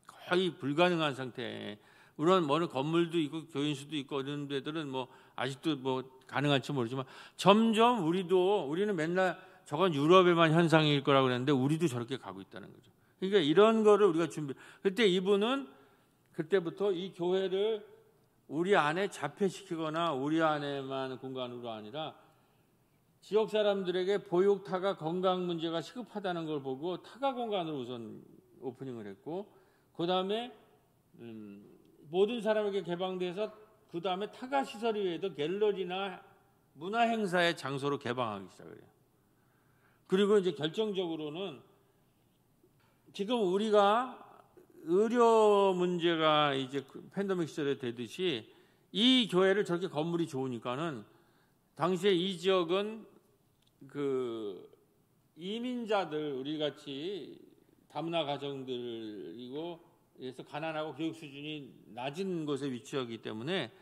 거의 불가능한 상태에, 물론 뭐는 건물도 있고 교인수도 있고 이런 데들은 뭐 아직도 뭐 가능할지 모르지만, 점점 우리는 맨날 저건 유럽에만 현상일 거라고 그랬는데 우리도 저렇게 가고 있다는 거죠. 그러니까 이런 거를 우리가 그때 이분은 그때부터 이 교회를 우리 안에 자폐시키거나 우리 안에만 공간으로 아니라 지역 사람들에게 보육, 타가, 건강 문제가 시급하다는 걸 보고 타가 공간으로 우선 오프닝을 했고, 그 다음에 모든 사람에게 개방돼서 그 다음에 타가 시설 외에도 갤러리나 문화 행사의 장소로 개방하기 시작해요. 그리고 이제 결정적으로는 지금 우리가 의료 문제가 이제 팬데믹 시절에 되듯이 이 교회를 저렇게 건물이 좋으니까는, 당시에 이 지역은 이민자들, 우리 같이 다문화 가정들이고, 그래서 가난하고 교육 수준이 낮은 곳에 위치하기 때문에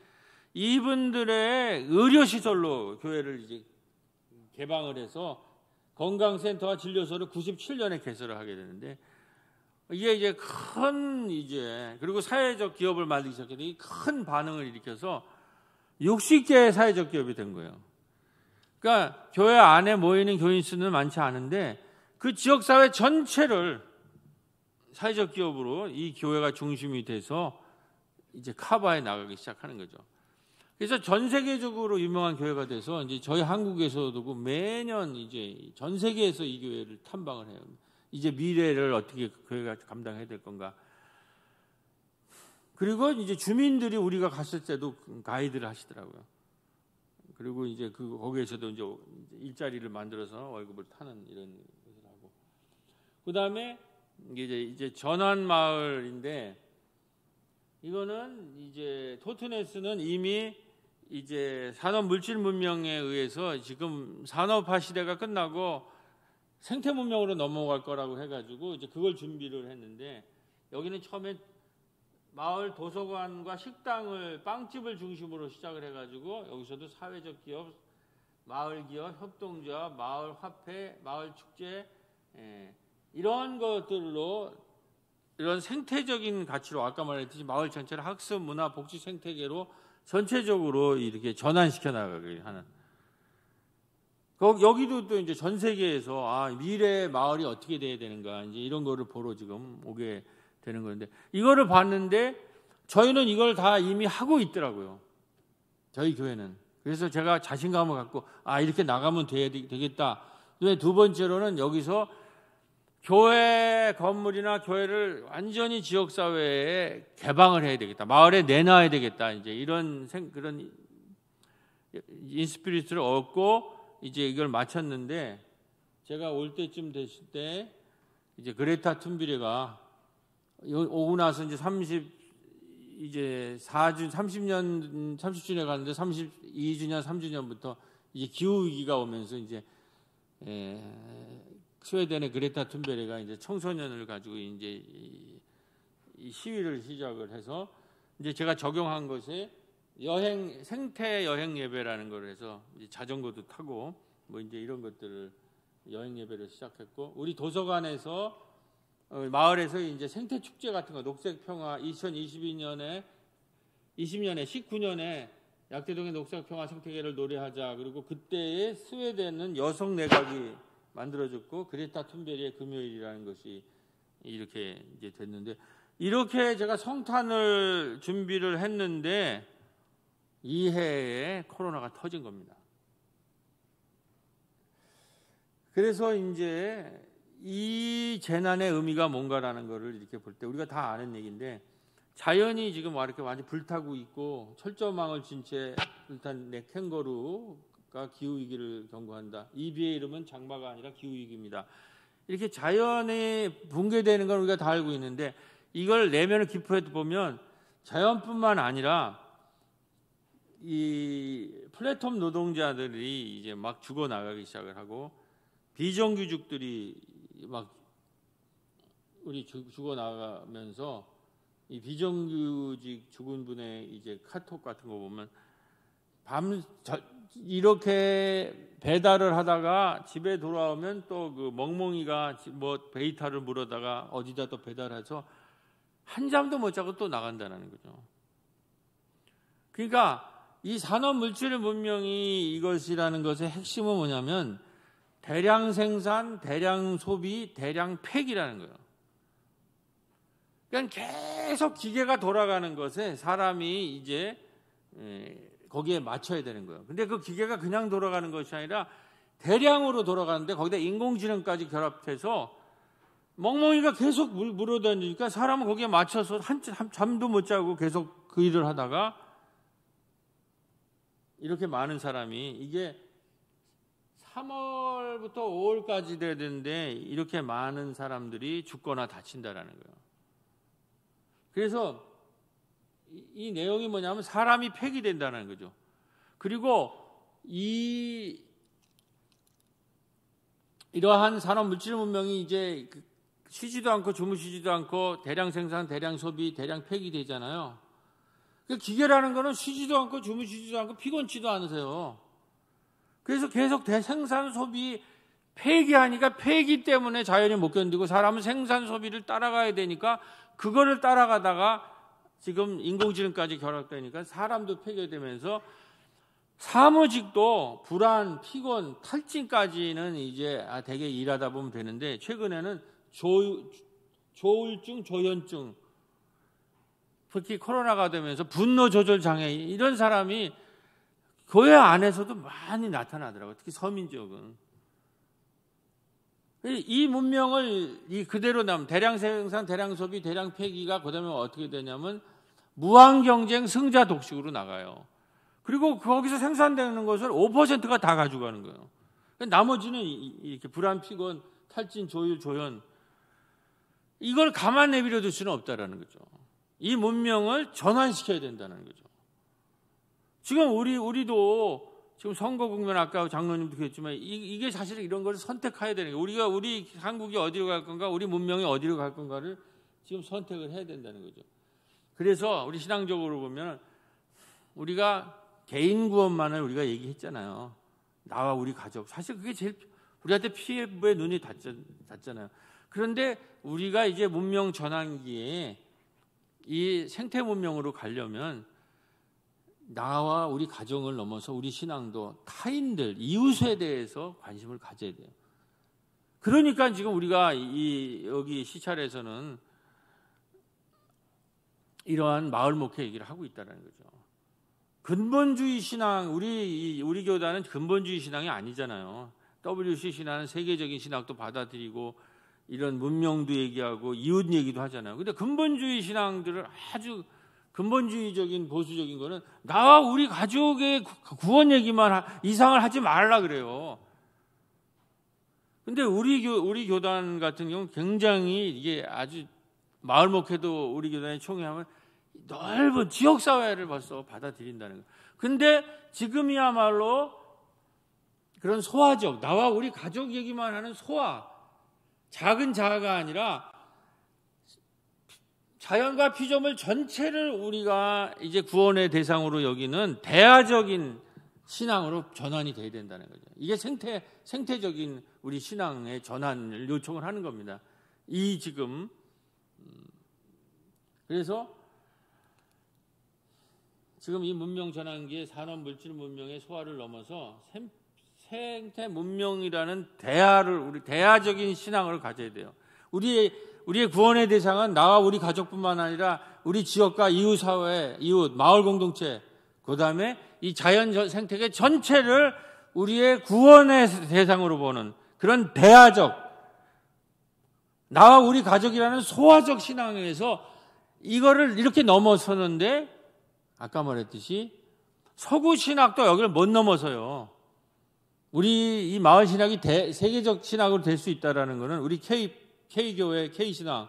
이분들의 의료 시설로 교회를 이제 개방을 해서 건강센터와 진료소를 97년에 개설을 하게 되는데, 이게 이제 그리고 사회적 기업을 만들기 시작했더니 큰 반응을 일으켜서 60개의 사회적 기업이 된 거예요. 그러니까 교회 안에 모이는 교인 수는 많지 않은데 그 지역사회 전체를 사회적 기업으로 이 교회가 중심이 돼서 이제 커버해 나가기 시작하는 거죠. 그래서 전 세계적으로 유명한 교회가 돼서 이제 저희 한국에서도 매년 이제 전 세계에서 이 교회를 탐방을 해요. 이제 미래를 어떻게 교회가 감당해야 될 건가. 그리고 이제 주민들이 우리가 갔을 때도 가이드를 하시더라고요. 그리고 이제 거기에서도 이제 일자리를 만들어서 월급을 타는 이런 것을 하고. 그 다음에 이제 전환마을인데, 이거는 이제 토트네스는 이미 이제 산업 물질 문명에 의해서 지금 산업화 시대가 끝나고 생태 문명으로 넘어갈 거라고 해가지고 이제 그걸 준비를 했는데, 여기는 처음에 마을 도서관과 식당을, 빵집을 중심으로 시작을 해가지고 여기서도 사회적 기업, 마을 기업, 협동조합, 마을 화폐, 마을 축제, 이런 것들로 이런 생태적인 가치로, 아까 말했듯이 마을 전체를 학습, 문화, 복지, 생태계로 전체적으로 이렇게 전환시켜 나가게 하는. 여기도 또 이제 전 세계에서 미래의 마을이 어떻게 돼야 되는가, 이제 이런 거를 보러 지금 오게 되는 건데, 이거를 봤는데 저희는 이걸 다 이미 하고 있더라고요. 저희 교회는. 그래서 제가 자신감을 갖고 이렇게 나가면 되겠다. 두 번째로는 여기서 교회 건물이나 교회를 완전히 지역사회에 개방을 해야 되겠다. 마을에 내놔야 되겠다. 이제 그런 인스피리트를 얻고 이제 이걸 마쳤는데, 제가 올 때쯤 됐을 때 이제 그레타 툰비레가 오고 나서 이제 이제 30주년 가는데 32주년, 3주년부터 이제 기후 위기가 오면서 이제 스웨덴의 그레타 툰베르가 이제 청소년을 가지고 이제 이 시위를 시작을 해서 이제 제가 적용한 것이 생태 여행 예배라는 걸 해서 이제 자전거도 타고 뭐 이제 이런 것들을 여행 예배를 시작했고, 우리 도서관에서 마을에서 이제 생태 축제 같은 거, 녹색 평화 2020년에 19년에 약대동의 녹색 평화 생태계를 노래하자. 그리고 그때의 스웨덴은 여성 내각이 만들어졌고 그레타 툰베리의 금요일이라는 것이 이렇게 이제 됐는데, 이렇게 제가 성탄을 준비를 했는데 이 해에 코로나가 터진 겁니다. 그래서 이제 이 재난의 의미가 뭔가라는 것을 이렇게 볼 때 우리가 다 아는 얘기인데, 자연이 지금 이렇게 완전히 불타고 있고 철조망을 진 채 불탄 캥거루가 기후위기를 경고한다. 이 비의 이름은 장마가 아니라 기후위기입니다. 이렇게 자연이 붕괴되는 건 우리가 다 알고 있는데, 이걸 내면을 깊이해 보면 자연뿐만 아니라 이 플랫폼 노동자들이 이제 막 죽어나가기 시작을 하고, 비정규직들이 막 우리 죽어나가면서 이 비정규직 죽은 분의 이제 카톡 같은 거 보면 이렇게 배달을 하다가 집에 돌아오면 또 그 멍멍이가 뭐 데이터를 물어다가 어디다 또 배달해서 한 잠도 못 자고 또 나간다는 거죠. 그러니까 이 산업 물질의 문명이 이것이라는 것의 핵심은 뭐냐면 대량 생산, 대량 소비, 대량 폐기라는 거예요. 그러니까 계속 기계가 돌아가는 것에 사람이 이제 거기에 맞춰야 되는 거예요. 근데 그 기계가 그냥 돌아가는 것이 아니라 대량으로 돌아가는데 거기다 인공지능까지 결합해서 멍멍이가 계속 물어다니니까 사람은 거기에 맞춰서 잠도 못 자고 계속 그 일을 하다가 이렇게 많은 사람이, 이게 3월부터 5월까지 되는데 이렇게 많은 사람들이 죽거나 다친다라는 거예요. 그래서 이 내용이 뭐냐면 사람이 폐기된다는 거죠. 그리고 이러한 산업 물질 문명이 이제 쉬지도 않고 주무시지도 않고 대량 생산, 대량 소비, 대량 폐기되잖아요. 그 기계라는 거는 쉬지도 않고 주무시지도 않고 피곤치도 않으세요. 그래서 계속 대생산 소비 폐기하니까 폐기 때문에 자연이 못 견디고 사람은 생산 소비를 따라가야 되니까 그거를 따라가다가 지금 인공지능까지 결합되니까 사람도 폐기되면서 사무직도 불안, 피곤, 탈진까지는 이제 되게 일하다 보면 되는데, 최근에는 조울증, 조현증, 특히 코로나가 되면서 분노 조절 장애, 이런 사람이 교회 안에서도 많이 나타나더라고요. 특히 서민 지역은. 이 문명을 그대로 남은 대량 생산, 대량 소비, 대량 폐기가 그다음에 어떻게 되냐면 무한 경쟁, 승자 독식으로 나가요. 그리고 거기서 생산되는 것을 5%가 다 가져가는 거예요. 나머지는 이렇게 불안, 피곤, 탈진, 조율, 조현, 이걸 가만 내버려 둘 수는 없다라는 거죠. 이 문명을 전환시켜야 된다는 거죠. 지금 우리도 지금 선거 국면, 아까 장로님도 그랬지만 이게 사실 이런 걸 선택해야 되는 거예요. 우리 한국이 어디로 갈 건가, 우리 문명이 어디로 갈 건가를 지금 선택을 해야 된다는 거죠. 그래서 우리 신앙적으로 보면 우리가 개인 구원만을 우리가 얘기했잖아요. 나와 우리 가족. 사실 그게 제일 우리한테 피부에 눈이 닿잖아요. 그런데 우리가 이제 문명 전환기에 이 생태 문명으로 가려면 나와 우리 가정을 넘어서 우리 신앙도 타인들, 이웃에 대해서 관심을 가져야 돼요. 그러니까 지금 우리가 여기 시찰에서는 이러한 마을 목회 얘기를 하고 있다는 거죠. 근본주의 신앙, 우리 교단은 근본주의 신앙이 아니잖아요. WC 신앙은 세계적인 신학도 받아들이고 이런 문명도 얘기하고 이웃 얘기도 하잖아요. 근데 근본주의 신앙들을 아주 근본주의적인 보수적인 거는 나와 우리 가족의 구원 얘기만 이상을 하지 말라 그래요. 근데 우리 교단 같은 경우는 굉장히 이게 아주 마을 목회도 우리 교단의 총회하면 넓은 지역사회를 벌써 받아들인다는 거예요. 근데 지금이야말로 그런 소화적, 나와 우리 가족 얘기만 하는 소화, 작은 자아가 아니라 자연과 피조물 전체를 우리가 이제 구원의 대상으로 여기는 대화적인 신앙으로 전환이 돼야 된다는 거죠. 이게 생태적인 우리 신앙의 전환을 요청을 하는 겁니다. 이 지금 그래서 지금 이 문명 전환기의 산업 물질 문명의 소화를 넘어서 생태 문명이라는 우리 대화적인 신앙을 가져야 돼요. 우리의 구원의 대상은 나와 우리 가족뿐만 아니라 우리 지역과 이웃 사회, 이웃 마을 공동체, 그다음에 이 자연 생태계 전체를 우리의 구원의 대상으로 보는 그런 대화적, 나와 우리 가족이라는 소화적 신앙에서 이거를 이렇게 넘어서는데, 아까 말했듯이 서구 신학도 여기를 못 넘어서요. 우리 이 마을 신학이 세계적 신학으로 될 수 있다라는 것은 우리 K교회, K신앙,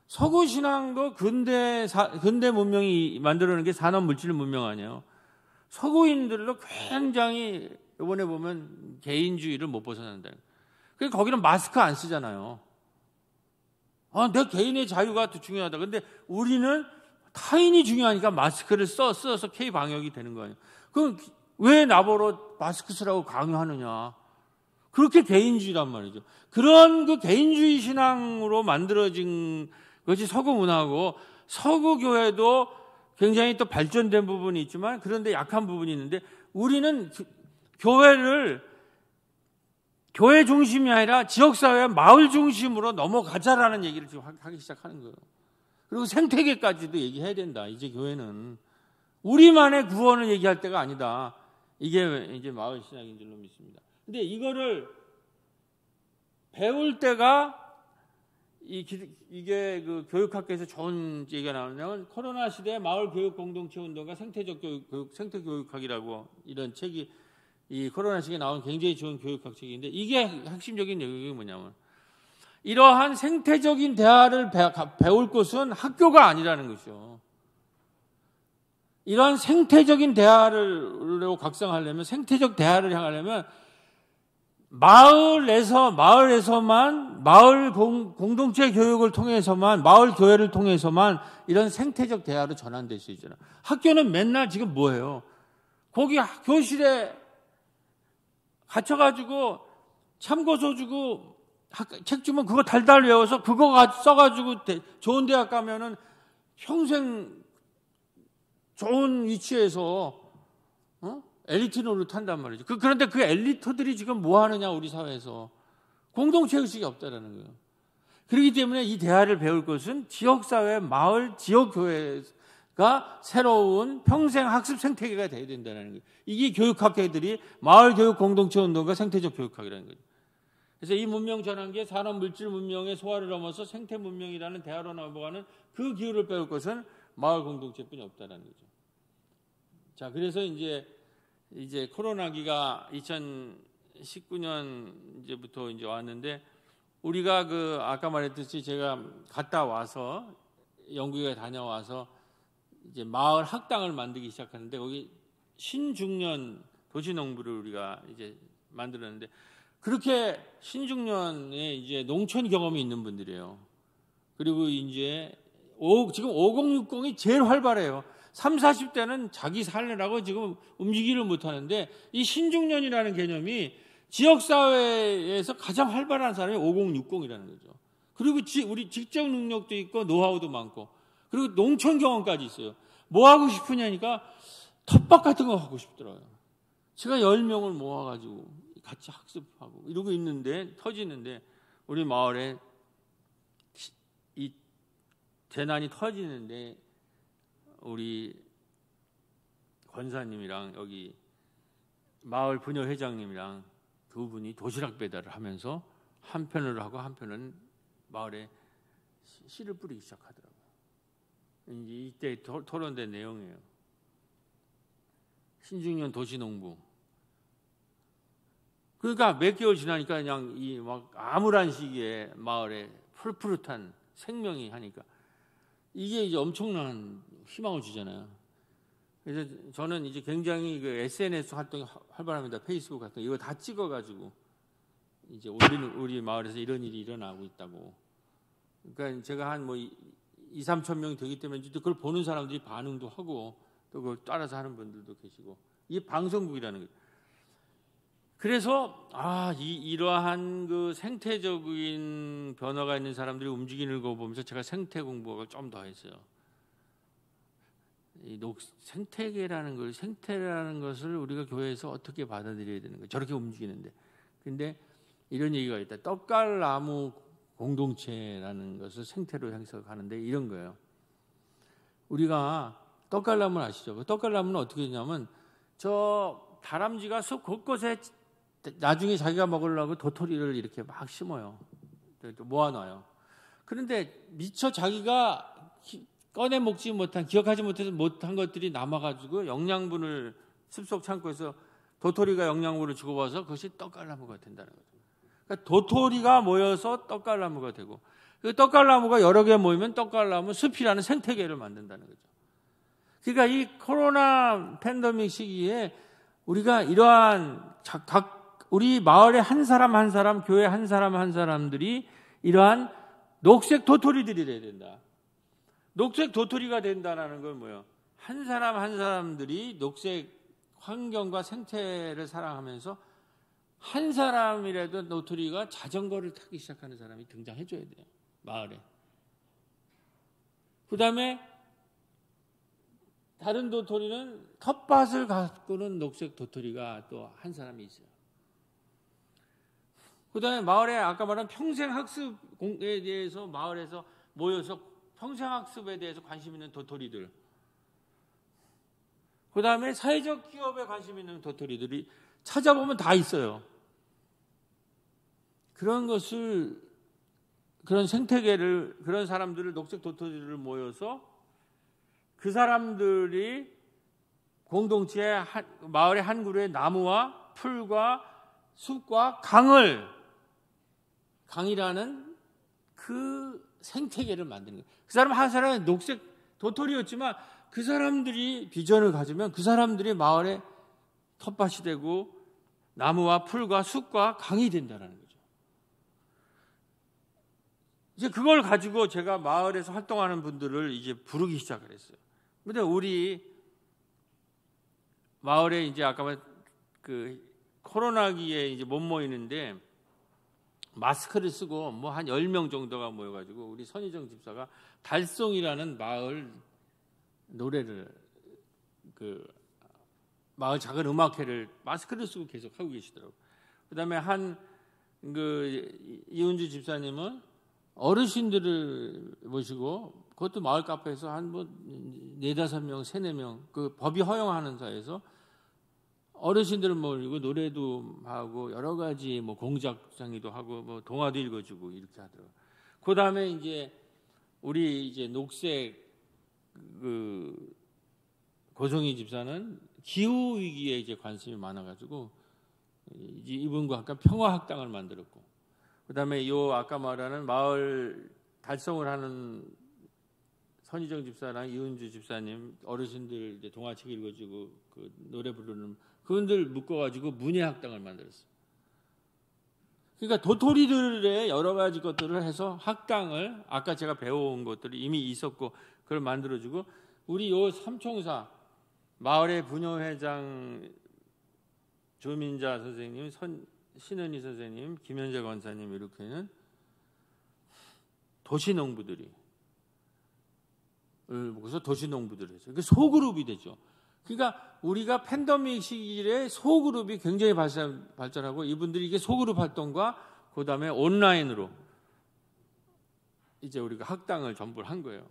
서구 신앙도 근대 문명이 만들어낸 게 산업 물질 문명 아니에요. 서구인들도 굉장히 이번에 보면 개인주의를 못 벗어난다. 그러니까 거기는 마스크 안 쓰잖아요. 내 개인의 자유가 더 중요하다. 근데 우리는 타인이 중요하니까 마스크를 써서 K 방역이 되는 거예요. 그럼 왜 나보러 마스크 쓰라고 강요하느냐? 그렇게 개인주의란 말이죠. 그런 그 개인주의 신앙으로 만들어진 것이 서구 문화고, 서구 교회도 굉장히 또 발전된 부분이 있지만 그런데 약한 부분이 있는데, 우리는 교회 중심이 아니라 지역사회 마을 중심으로 넘어가자라는 얘기를 지금 하기 시작하는 거예요. 그리고 생태계까지도 얘기해야 된다. 이제 교회는 우리만의 구원을 얘기할 때가 아니다. 이게 이제 마을 신학인 줄로 믿습니다. 근데 이거를 배울 때가 이게 그 교육학계에서 좋은 얘기가 나오냐면, 코로나 시대 마을 교육 공동체 운동과 생태적 교육, 생태 교육학이라고 이런 책이 이 코로나 시기에 나온 굉장히 좋은 교육학 책인데, 이게 핵심적인 내용이 뭐냐면, 이러한 생태적인 대화를 배울 곳은 학교가 아니라는 것이죠. 이러한 생태적인 대화를 각성하려면, 생태적 대화를 향하려면 마을에서만 마을 공동체 교육을 통해서만, 마을 교회를 통해서만 이런 생태적 대화로 전환될 수 있잖아요. 학교는 맨날 지금 뭐예요? 거기 교실에 갇혀가지고 참고서 주고 책 주면 그거 달달 외워서 그거 써가지고 좋은 대학 가면은 평생 좋은 위치에서 엘리트 노릇한단 말이죠. 그런데 그 엘리트들이 지금 뭐 하느냐, 우리 사회에서. 공동체 의식이 없다라는 거예요. 그렇기 때문에 이 대화를 배울 것은 지역사회, 마을, 지역교회가 새로운 평생 학습 생태계가 돼야 된다는 거예요. 이게 교육학회들이 마을 교육 공동체 운동과 생태적 교육학이라는 거예요. 그래서 이 문명 전환기에 산업 물질 문명의 소화를 넘어서 생태 문명이라는 대화로 넘어가는 그 기후를 배울 것은 마을 공동체뿐이 없다는 거죠. 자, 그래서 이제 코로나기가 2019년 이제부터 이제 왔는데, 우리가 아까 말했듯이 제가 갔다 와서 영국에 다녀와서 이제 마을 학당을 만들기 시작하는데, 거기 신중년 도시농부를 우리가 이제 만들었는데, 그렇게 신중년에 이제 농촌 경험이 있는 분들이에요. 그리고 이제 지금 5060이 제일 활발해요. 30, 40대는 자기 살려라고 지금 움직이를 못하는데, 이 신중년이라는 개념이 지역사회에서 가장 활발한 사람이 5060이라는 거죠. 그리고 우리 직접 능력도 있고 노하우도 많고, 그리고 농촌 경험까지 있어요. 뭐 하고 싶으냐니까 텃밭 같은 거 하고 싶더라고요. 제가 10명을 모아가지고 같이 학습하고 이러고 터지는데, 우리 마을에 이 재난이 터지는데 우리 권사님이랑 여기 마을 부녀 회장님이랑 두 분이 도시락 배달을 하면서 한편을 하고 한편은 마을에 씨를 뿌리기 시작하더라고요. 이때 토론된 내용이에요. 신중년 도시농부. 그러니까 몇 개월 지나니까 그냥 이 막 암울한 시기에 마을에 푸릇푸릇한 생명이 하니까 이게 이제 엄청난 희망을 주잖아요. 그래서 저는 이제 굉장히 그 SNS 활동이 활발합니다. 페이스북 같은 거 이거 다 찍어가지고 이제 우리 마을에서 이런 일이 일어나고 있다고. 그러니까 제가 한 뭐 2, 3천 명이 되기 때문에 그걸 보는 사람들이 반응도 하고 또 그걸 따라서 하는 분들도 계시고 이게 방송국이라는 거예요. 그래서 이러한 그 생태적인 변화가 있는 사람들이 움직이는 거 보면서 제가 생태 공부를 좀 더 했어요. 이 생태라는 것을 우리가 교회에서 어떻게 받아들여야 되는 거예요. 저렇게 움직이는데. 근데 이런 얘기가 있다. 떡갈나무 공동체라는 것을 생태로 해석하는데 이런 거예요. 우리가 떡갈나무는 아시죠? 떡갈나무는 어떻게 되냐면 저 다람쥐가 숲 곳곳에 나중에 자기가 먹으려고 도토리를 이렇게 막 심어요. 모아놔요. 그런데 미처 자기가 꺼내 먹지 못한, 기억하지 못한 것들이 남아가지고 영양분을 숲속 창고에서 도토리가 영양분을 주고 와서 그것이 떡갈나무가 된다는 거죠. 그러니까 도토리가 모여서 떡갈나무가 되고 그 떡갈나무가 여러 개 모이면 떡갈나무 숲이라는 생태계를 만든다는 거죠. 그러니까 이 코로나 팬데믹 시기에 우리가 이러한 우리 마을의 한 사람 한 사람, 교회 한 사람 한 사람들이 이러한 녹색 도토리들이 돼야 된다. 녹색 도토리가 된다는 건 뭐예요? 한 사람 한 사람들이 녹색 환경과 생태를 사랑하면서 한 사람이라도 도토리가 자전거를 타기 시작하는 사람이 등장해 줘야 돼요. 마을에. 그 다음에 다른 도토리는 텃밭을 가꾸는 녹색 도토리가 또 한 사람이 있어요. 그 다음에 마을에 아까 말한 평생학습에 대해서 마을에서 모여서 평생학습에 대해서 관심 있는 도토리들. 그 다음에 사회적 기업에 관심 있는 도토리들이 찾아보면 다 있어요. 그런 생태계를, 그런 사람들을, 녹색 도토리를 모여서 그 사람들이 공동체의 마을의 한 그루의 나무와 풀과 숲과 강이라는 그 생태계를 만드는 거예요. 그 사람 한 사람은 녹색 도토리였지만 그 사람들이 비전을 가지면 그 사람들이 마을의 텃밭이 되고 나무와 풀과 숲과 강이 된다는 거죠. 이제 그걸 가지고 제가 마을에서 활동하는 분들을 이제 부르기 시작을 했어요. 근데 우리 마을에 이제 아까 그 코로나기에 이제 못 모이는데 마스크를 쓰고 뭐 한 10명 정도가 모여가지고 우리 선희정 집사가 달송이라는 마을 노래를 그 마을 작은 음악회를 마스크를 쓰고 계속 하고 계시더라고요. 그다음에 이은주 집사님은 어르신들을 모시고 그것도 마을 카페에서 한 뭐 4-5명, 3-4명 그 법이 허용하는 사이에서 어르신들을 모이고 노래도 하고 여러 가지 뭐 공작장이도 하고 뭐 동화도 읽어주고 이렇게 하더라고요. 그 다음에 이제 우리 이제 녹색 그 고성희 집사는 기후 위기에 이제 관심이 많아가지고 이제 이분과 아까 평화학당을 만들었고, 그 다음에 요 아까 말하는 마을 달성을 하는 선희정 집사랑 이은주 집사님 어르신들 이제 동화책 읽어주고 그 노래 부르는 그분들 묶어가지고 문예학당을 만들었어요. 그러니까 도토리들의 여러 가지 것들을 해서 학당을 아까 제가 배워온 것들이 이미 있었고 그걸 만들어주고 우리 요 삼총사 마을의 부녀회장 조민자 선생님, 신은희 선생님, 김현재 권사님 이렇게는 도시농부들이 그래서 도시농부들을 했어요. 그 소그룹이 되죠. 그러니까 우리가 팬데믹 시기에 소그룹이 굉장히 발전하고 이분들이 이게 소그룹 활동과 그 다음에 온라인으로 이제 우리가 학당을 전부 한 거예요.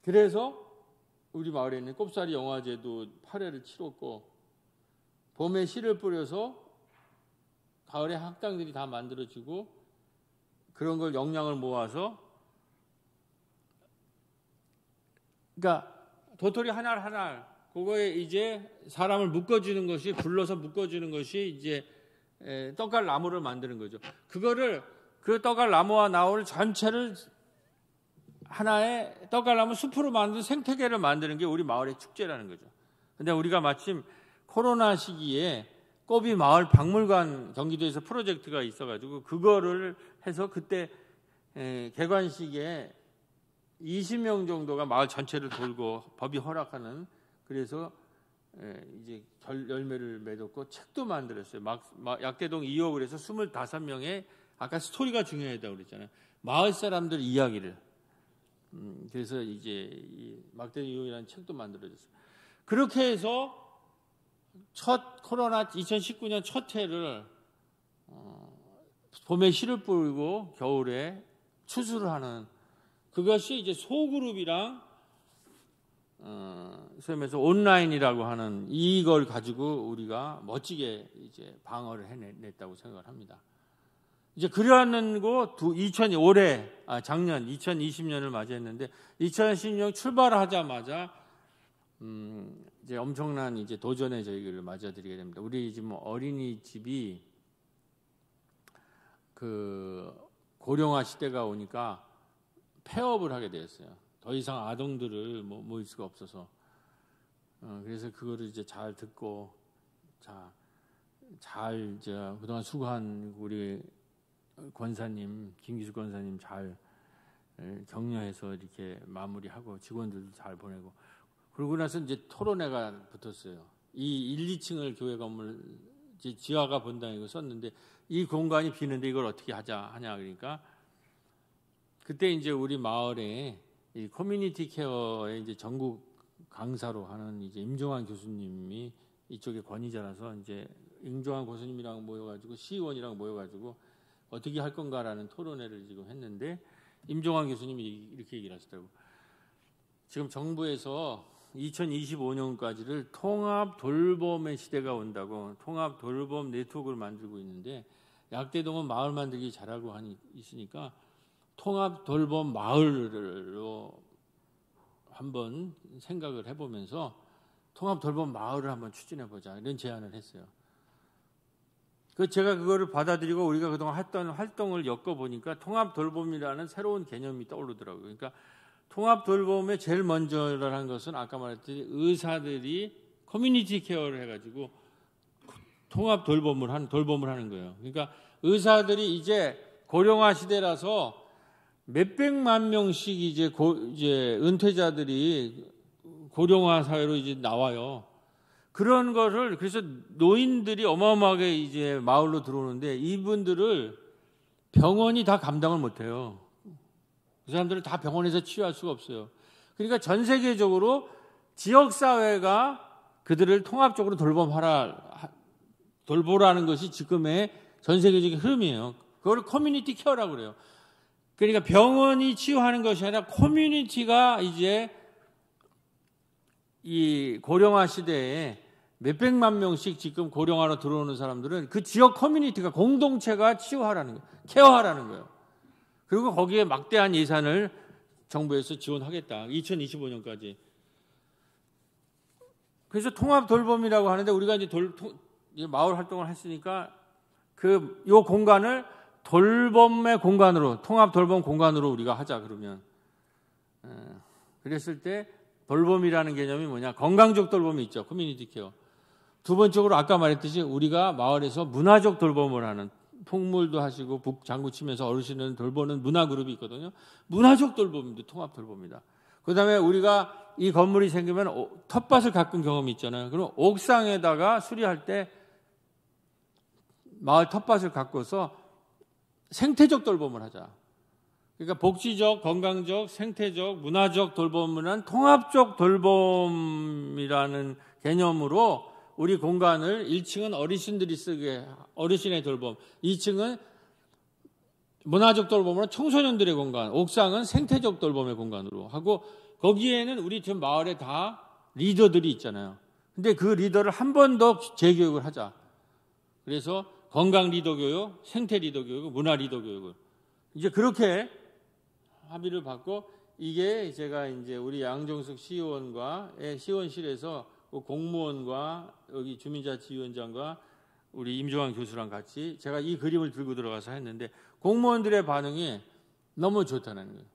그래서 우리 마을에 있는 꼽사리 영화제도 8회를 치렀고 봄에 씨를 뿌려서 가을에 학당들이 다 만들어지고 그런 걸 역량을 모아서 그러니까 도토리 하나하나 그거에 이제 사람을 묶어주는 것이 불러서 묶어주는 것이 이제 떡갈나무를 만드는 거죠. 그거를 그 떡갈나무와 나무를 전체를 하나의 떡갈나무 숲으로 만든 생태계를 만드는 게 우리 마을의 축제라는 거죠. 근데 우리가 마침 코로나 시기에 꼬비 마을 박물관 경기도에서 프로젝트가 있어가지고 그거를 해서 그때 개관식에 20명 정도가 마을 전체를 돌고 법이 허락하는, 그래서 이제 열매를 맺었고 책도 만들었어요. 약대동 2호 그래서 25명의, 아까 스토리가 중요하다고 그랬잖아요. 마을 사람들 이야기를. 그래서 이제 이 막대동 2호라는 책도 만들어졌어요. 그렇게 해서 첫 코로나 2019년 첫 해를 봄에 씨를 뿌리고 겨울에 추수를 하는, 그것이 이제 소그룹이랑 소위 말해서 온라인이라고 하는 이걸 가지고 우리가 멋지게 이제 방어를 해냈다고 생각을 합니다. 이제 그러는 거 작년 2020년을 맞이했는데 2016년 출발하자마자 이제 엄청난 이제 도전에 저희를 맞아들이게 됩니다. 우리 지금 어린이집이 그 고령화 시대가 오니까 폐업을 하게 되었어요. 더 이상 아동들을 모일 수가 없어서. 그래서 그거를 이제 잘 듣고, 잘 이제 그동안 수고한 우리 권사님, 김기수 권사님 잘 격려해서 이렇게 마무리하고 직원들도 잘 보내고, 그러고 나서 이제 토론회가 붙었어요. 이 1, 2층을 교회 건물 지하가 본당이고 썼는데 이 공간이 비는데 이걸 어떻게 하냐 그러니까 그때 이제 우리 마을에 이 커뮤니티 케어의 이제 전국 강사로 하는 이제 임종환 교수님이 이쪽에 권위자라서 이제 임종환 교수님이랑 모여가지고 시의원이랑 모여가지고 어떻게 할 건가라는 토론회를 지금 했는데 임종환 교수님이 이렇게 얘기를 하시더라고요. 지금 정부에서 2025년까지를 통합 돌봄의 시대가 온다고 통합 돌봄 네트워크를 만들고 있는데 약대동은 마을 만들기 잘하고 있으니까 통합 돌봄 마을로 한번 생각을 해보면서 통합 돌봄 마을을 한번 추진해보자 이런 제안을 했어요. 제가 그거를 받아들이고 우리가 그동안 했던 활동을 엮어보니까 통합 돌봄이라는 새로운 개념이 떠오르더라고요. 그러니까 통합 돌봄에 제일 먼저 한 것은 아까 말했듯이 의사들이 커뮤니티 케어를 해가지고 통합 돌봄을 하는 거예요. 그러니까 의사들이 이제 고령화 시대라서 몇백만 명씩 이제 은퇴자들이 고령화 사회로 이제 나와요. 그런 거를 그래서 노인들이 어마어마하게 이제 마을로 들어오는데 이분들을 병원이 다 감당을 못해요. 그 사람들은 다 병원에서 치료할 수가 없어요. 그러니까 전 세계적으로 지역사회가 그들을 통합적으로 돌보라는 것이 지금의 전 세계적인 흐름이에요. 그걸 커뮤니티 케어라고 그래요. 그러니까 병원이 치유하는 것이 아니라 커뮤니티가 이제 이 고령화 시대에 몇백만 명씩 지금 고령화로 들어오는 사람들은 그 지역 커뮤니티가 공동체가 치유하라는 거예요. 케어하라는 거예요. 그리고 거기에 막대한 예산을 정부에서 지원하겠다. 2025년까지. 그래서 통합 돌봄이라고 하는데 우리가 이제 마을 활동을 했으니까 요 공간을 돌봄의 공간으로, 통합 돌봄 공간으로 우리가 하자 그러면. 그랬을 때 돌봄이라는 개념이 뭐냐? 건강적 돌봄이 있죠. 커뮤니티 케어. 두 번째로 아까 말했듯이 우리가 마을에서 문화적 돌봄을 하는 통물도 하시고 장구 치면서 어르신을 돌보는 문화 그룹이 있거든요. 문화적 돌봄도 통합 돌봄이다. 그다음에 우리가 이 건물이 생기면 텃밭을 가꾼 경험이 있잖아요. 그럼 옥상에다가 수리할 때 마을 텃밭을 가꿔서 생태적 돌봄을 하자. 그러니까 복지적, 건강적, 생태적, 문화적 돌봄을 한 통합적 돌봄이라는 개념으로 우리 공간을 1층은 어르신들이 쓰게 어르신의 돌봄, 2층은 문화적 돌봄으로 청소년들의 공간, 옥상은 생태적 돌봄의 공간으로 하고 거기에는 우리 지금 마을에 다 리더들이 있잖아요. 근데 그 리더를 한 번 더 재교육을 하자. 그래서 건강 리더 교육, 생태 리더 교육, 문화 리더 교육을 이제 그렇게 합의를 받고 이게 제가 이제 우리 양정숙 시의원과 시의원실에서 공무원과 여기 주민자치위원장과 우리 임종환 교수랑 같이 제가 이 그림을 들고 들어가서 했는데 공무원들의 반응이 너무 좋다는 거예요.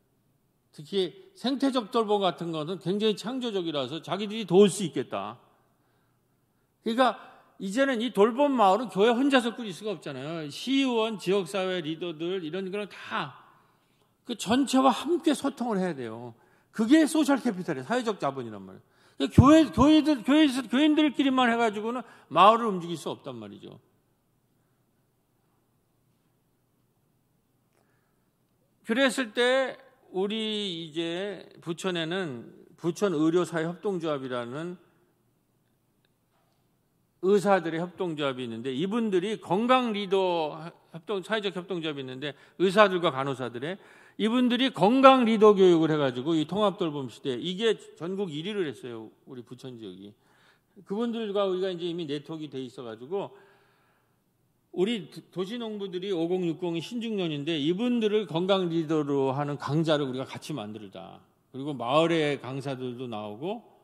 특히 생태적 돌봄 같은 것은 굉장히 창조적이라서 자기들이 도울 수 있겠다. 그러니까 이제는 이 돌봄 마을은 교회 혼자서 꾸릴 수가 없잖아요. 시의원, 지역사회 리더들 이런 거는 다 그 전체와 함께 소통을 해야 돼요. 그게 소셜 캐피탈이에요. 사회적 자본이란 말이에요. 그러니까 교인들끼리만 해가지고는 마을을 움직일 수 없단 말이죠. 그랬을 때 우리 이제 부천에는 부천 의료사회 협동조합이라는 의사들의 협동조합이 있는데, 이분들이 건강 리더 사회적 협동조합이 있는데, 의사들과 간호사들의 이분들이 건강 리더 교육을 해가지고 이 통합돌봄 시대, 이게 전국 1위를 했어요. 우리 부천 지역이. 그분들과 우리가 이제 이미 네트워크가 돼 있어가지고 우리 도시농부들이 5060이 신중년인데 이분들을 건강 리더로 하는 강좌를 우리가 같이 만들자. 그리고 마을의 강사들도 나오고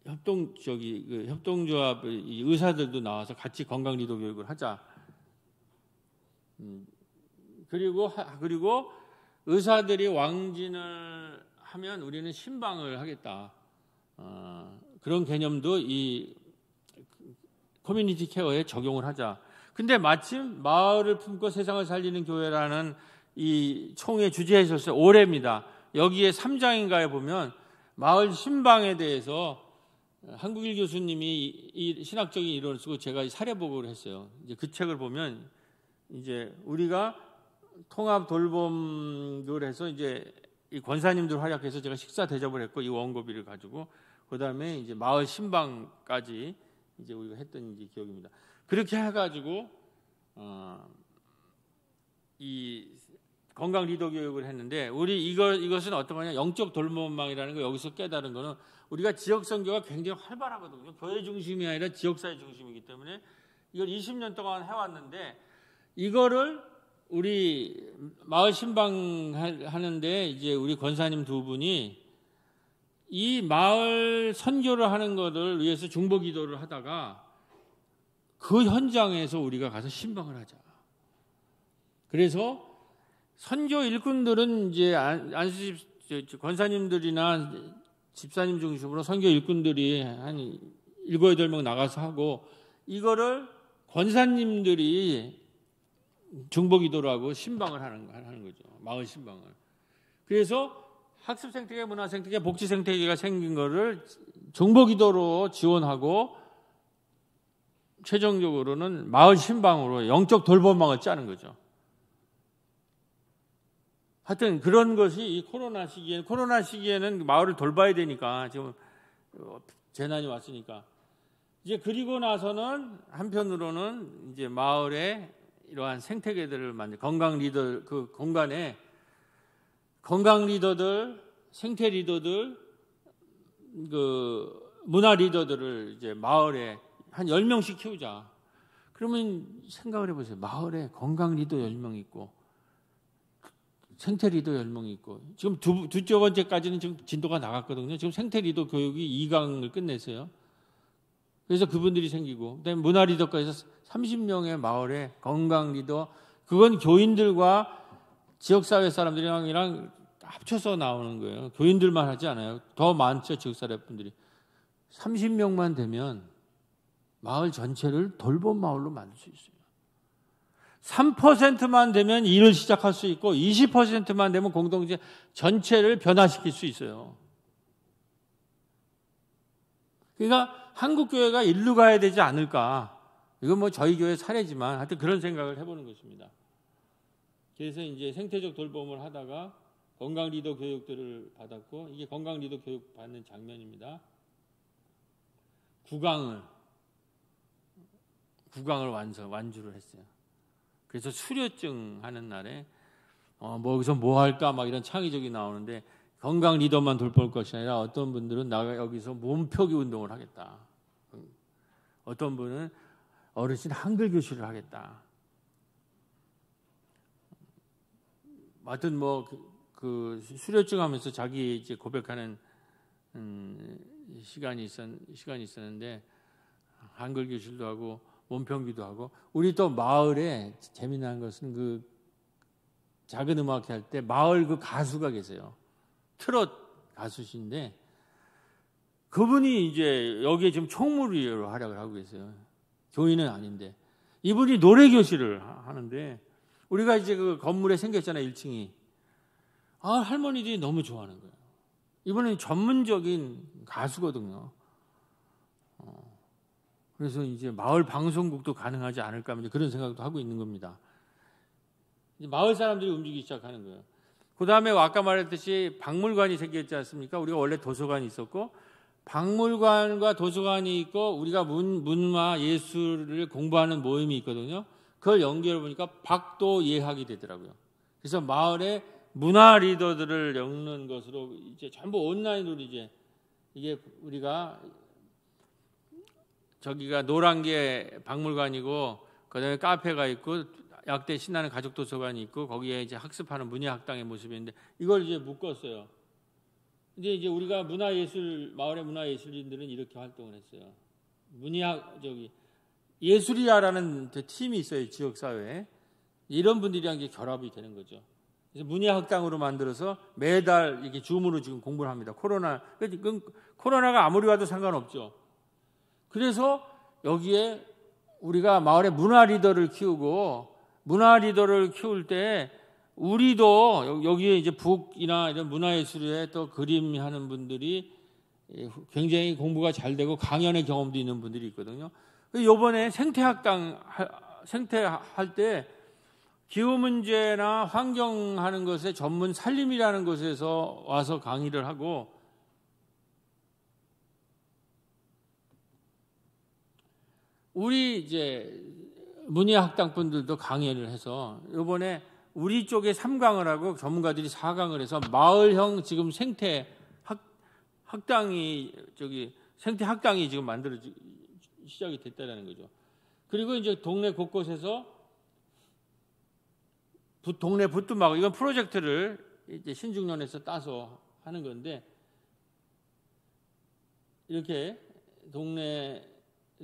협동조합 의사들도 나와서 같이 건강 리더 교육을 하자. 그리고 의사들이 왕진을 하면 우리는 신방을 하겠다. 그런 개념도 이 커뮤니티 케어에 적용을 하자. 근데 마침 마을을 품고 세상을 살리는 교회라는 이 총회 주재하셨어요. 올해입니다. 여기에 3장인가에 보면 마을 신방에 대해서 한국일 교수님이 이 신학적인 이론을 쓰고 제가 사례 보고를 했어요. 이제 그 책을 보면 이제 우리가 통합 돌봄을 해서 이제 이 권사님들 활약해서 제가 식사 대접을 했고 이 원고비를 가지고 그다음에 이제 마을 신방까지 이제 우리가 했던 이제 기억입니다. 그렇게 해가지고 이 건강 리더 교육을 했는데 우리 이것은 어떤 거냐, 영적 돌봄망이라는 거 여기서 깨달은 거는 우리가 지역 선교가 굉장히 활발하거든요. 교회 중심이 아니라 지역사회 중심이기 때문에 이걸 20년 동안 해왔는데 이거를 우리 마을 신방 하는데 이제 우리 권사님 두 분이 이 마을 선교를 하는 것을 위해서 중보 기도를 하다가 그 현장에서 우리가 가서 신방을 하자. 그래서 선교 일꾼들은 이제 안수집 권사님들이나 집사님 중심으로 선교 일꾼들이 한 7, 8명 나가서 하고 이거를 권사님들이 중보 기도를 하고 신방을 하는 거죠. 마을 신방을. 그래서 학습 생태계, 문화 생태계, 복지 생태계가 생긴 거를 중보 기도로 지원하고 최종적으로는 마을 신방으로 영적 돌봄망을 짜는 거죠. 하여튼 그런 것이 이 코로나 시기에는 마을을 돌봐야 되니까 지금 재난이 왔으니까 이제 그리고 나서는 한편으로는 이제 마을에 이러한 생태계들을 건강 리더 그 공간에 건강 리더들, 생태 리더들, 그 문화 리더들을 이제 마을에 한 10명씩 키우자. 그러면 생각을 해보세요. 마을에 건강 리더 10명 있고 생태 리더 10명 있고 지금 두 번째까지는 지금 진도가 나갔거든요. 지금 생태 리더 교육이 2강을 끝냈어요. 그래서 그분들이 생기고 그다음에 문화 리더까지 해서 30명의 마을에 건강 리더, 그건 교인들과 지역사회 사람들이랑 합쳐서 나오는 거예요. 교인들만 하지 않아요. 더 많죠. 지역사회 분들이. 30명만 되면 마을 전체를 돌봄 마을로 만들 수 있어요. 3%만 되면 일을 시작할 수 있고 20%만 되면 공동체 전체를 변화시킬 수 있어요. 그러니까 한국교회가 일로 가야 되지 않을까. 이건 뭐 저희 교회 사례지만 하여튼 그런 생각을 해보는 것입니다. 그래서 이제 생태적 돌봄을 하다가 건강 리더 교육들을 받았고 이게 건강 리더 교육 받는 장면입니다. 구강을 완주를 했어요. 그래서 수료증 하는 날에 뭐 여기서 뭐 할까 막 이런 창의적이 나오는데 건강 리더만 돌볼 것이 아니라 어떤 분들은 나가 여기서 몸표기 운동을 하겠다. 어떤 분은 어르신 한글 교실을 하겠다. 하여튼 뭐 그 수료증 하면서 자기 이제 고백하는 시간이 있었는데 한글 교실도 하고 몸평기도 하고 우리 또 마을에 재미난 것은 그 작은 음악회 할 때 마을 그 가수가 계세요. 트롯 가수신데 그분이 이제 여기에 지금 총무로 활약을 하고 계세요. 교인은 아닌데 이분이 노래 교실을 하는데 우리가 이제 그 건물에 생겼잖아요. 1층이. 할머니들이 너무 좋아하는 거예요. 이분은 전문적인 가수거든요. 그래서 이제 마을 방송국도 가능하지 않을까 그런 생각도 하고 있는 겁니다. 이제 마을 사람들이 움직이기 시작하는 거예요. 그 다음에 아까 말했듯이 박물관이 생겼지 않습니까? 우리가 원래 도서관이 있었고 박물관과 도서관이 있고 우리가 문화 예술을 공부하는 모임이 있거든요. 그걸 연결해 보니까 박도 예학이 되더라고요. 그래서 마을에 문화 리더들을 엮는 것으로 이제 전부 온라인으로 이게 우리가 저기가 노란계 박물관이고 그다음에 카페가 있고 약대 신나는 가족 도서관이 있고 거기에 이제 학습하는 문예학당의 모습이 있는데 이걸 이제 묶었어요. 근데 이제 우리가 마을의 문화예술인들은 이렇게 활동을 했어요. 예술이야라는 팀이 있어요. 지역사회에. 이런 분들이랑 이제 결합이 되는 거죠. 그래서 문예학당으로 만들어서 매달 이렇게 줌으로 지금 공부를 합니다. 코로나가 아무리 와도 상관없죠. 그래서 여기에 우리가 마을의 문화 리더를 키우고 문화 리더를 키울 때 우리도 여기에 이제 북이나 이런 문화예술에 또 그림하는 분들이 굉장히 공부가 잘 되고 강연의 경험도 있는 분들이 있거든요. 이번에 생태할 때 기후 문제나 환경하는 것에 전문 산림이라는 곳에서 와서 강의를 하고 우리 이제 문예학당 분들도 강연을 해서 이번에 우리 쪽에 3강을 하고 전문가들이 4강을 해서 마을형 지금 생태 학당이 지금 만들어지기 시작이 됐다는 거죠. 그리고 이제 동네 곳곳에서 동네 부뚜막 이건 프로젝트를 이제 신중년에서 따서 하는 건데 이렇게 동네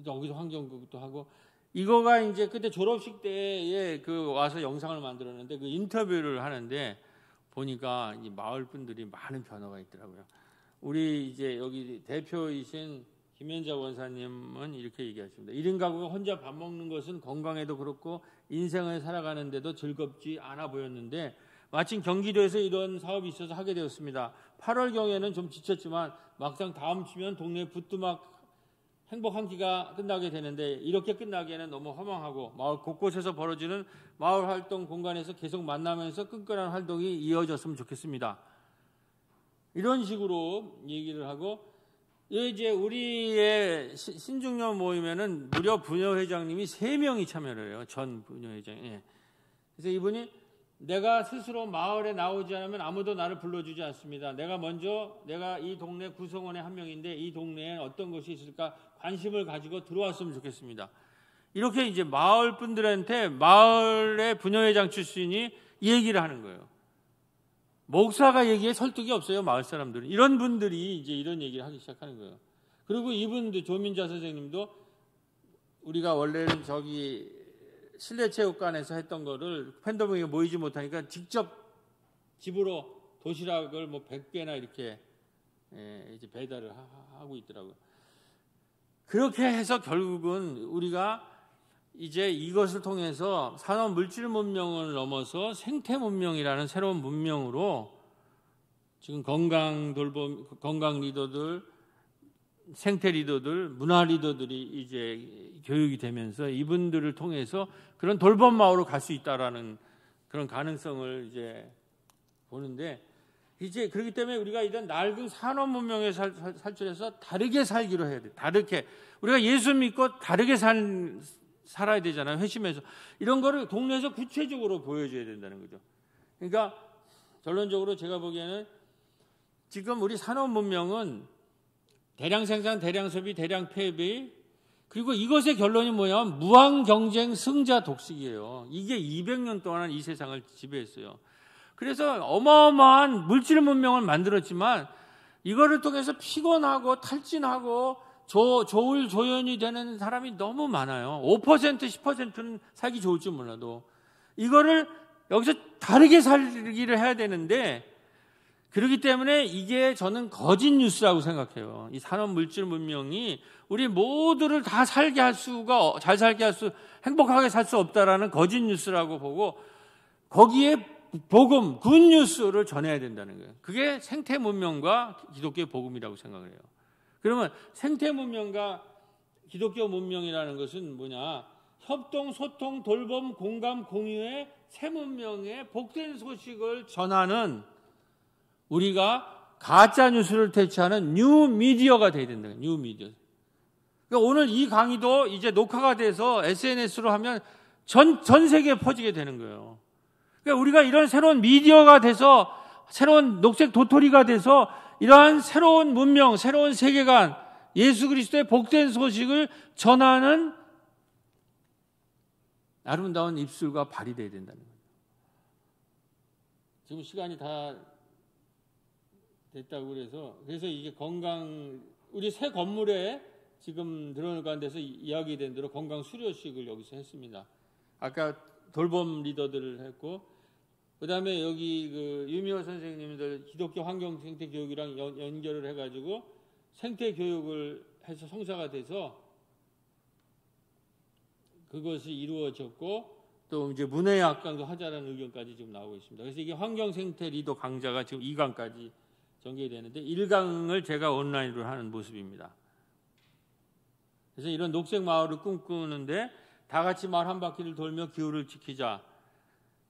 여기서 환경국도 하고 이거가 이제 그때 졸업식 때에 와서 영상을 만들었는데 그 인터뷰를 하는데 보니까 이 마을 분들이 많은 변화가 있더라고요. 우리 이제 여기 대표이신 김현자 원사님은 이렇게 얘기하십니다. 1인 가구가 혼자 밥 먹는 것은 건강에도 그렇고 인생을 살아가는데도 즐겁지 않아 보였는데 마침 경기도에서 이런 사업이 있어서 하게 되었습니다. 8월경에는 좀 지쳤지만 막상 다음 주면 동네 부뚜막 행복 한 끼가 끝나게 되는데 이렇게 끝나기에는 너무 허망하고 마을 곳곳에서 벌어지는 마을 활동 공간에서 계속 만나면서 끈끈한 활동이 이어졌으면 좋겠습니다. 이런 식으로 얘기를 하고 이제 우리의 신중년 모임에는 무려 부녀회장님이 3명이 참여를 해요. 전 부녀회장. 예. 그래서 이분이 내가 스스로 마을에 나오지 않으면 아무도 나를 불러주지 않습니다. 내가 이 동네 구성원의 한 명인데 이 동네에 어떤 것이 있을까 관심을 가지고 들어왔으면 좋겠습니다. 이렇게 이제 마을 분들한테 마을의 부녀회장 출신이 얘기를 하는 거예요. 목사가 얘기에 설득이 없어요. 마을 사람들은. 이런 분들이 이제 이런 얘기를 하기 시작하는 거예요. 그리고 이분도 조민자 선생님도 우리가 원래는 저기 실내체육관에서 했던 거를 팬더믹에 모이지 못하니까 직접 집으로 도시락을 100개나 이렇게 이제 배달을 하고 있더라고요. 그렇게 해서 결국은 우리가 이제 이것을 통해서 산업 물질 문명을 넘어서 생태 문명이라는 새로운 문명으로 지금 건강 리더들, 생태 리더들, 문화 리더들이 이제 교육이 되면서 이분들을 통해서 그런 돌봄 마을로 갈 수 있다라는 그런 가능성을 이제 보는데 이제 그렇기 때문에 우리가 이런 낡은 산업 문명에 살출해서 다르게 살기로 해야 돼. 다르게 우리가 예수 믿고 다르게 살아야 되잖아요. 회심해서 이런 거를 동네에서 구체적으로 보여줘야 된다는 거죠. 그러니까 결론적으로 제가 보기에는 지금 우리 산업 문명은 대량 생산, 대량 소비, 대량 폐비 그리고 이것의 결론이 뭐냐? 무한 경쟁, 승자 독식이에요. 이게 200년 동안 이 세상을 지배했어요. 그래서 어마어마한 물질 문명을 만들었지만 이거를 통해서 피곤하고 탈진하고 조울 조연이 되는 사람이 너무 많아요. 5%, 10%는 살기 좋을지 몰라도 이거를 여기서 다르게 살기를 해야 되는데, 그렇기 때문에 이게 저는 거짓 뉴스라고 생각해요. 이 산업 물질 문명이 우리 모두를 다 살게 할 수가, 잘 살게 할 수, 행복하게 살 수 없다라는 거짓 뉴스라고 보고, 거기에 복음, 굿뉴스를 전해야 된다는 거예요. 그게 생태 문명과 기독교의 복음이라고 생각을 해요. 그러면 생태 문명과 기독교 문명이라는 것은 뭐냐? 협동, 소통, 돌봄, 공감, 공유의 새 문명의 복된 소식을 전하는, 우리가 가짜 뉴스를 대체하는 뉴 미디어가 돼야 된다. 뉴 미디어. 그러니까 오늘 이 강의도 이제 녹화가 돼서 SNS로 하면 전 세계에 퍼지게 되는 거예요. 그러니까 우리가 이런 새로운 미디어가 돼서, 새로운 녹색 도토리가 돼서 이러한 새로운 문명, 새로운 세계관, 예수 그리스도의 복된 소식을 전하는 아름다운 입술과 발이 돼야 된다는 거예요. 지금 시간이 다 됐다고 그래서 이게 건강, 우리 새 건물에 지금 들어가는 데서 이야기된 대로 건강 수료식을 여기서 했습니다. 아까 돌봄 리더들을 했고, 그 다음에 여기 그 유미호 선생님들 기독교 환경 생태 교육이랑 연결을 해가지고 생태 교육을 해서 성사가 돼서 그것이 이루어졌고, 또 이제 문해학 강도 하자라는 의견까지 지금 나오고 있습니다. 그래서 이게 환경 생태 리더 강좌가 지금 2강까지 전개되는데 1강을 제가 온라인으로 하는 모습입니다. 그래서 이런 녹색 마을을 꿈꾸는데 다 같이 마을 한 바퀴를 돌며 기후를 지키자.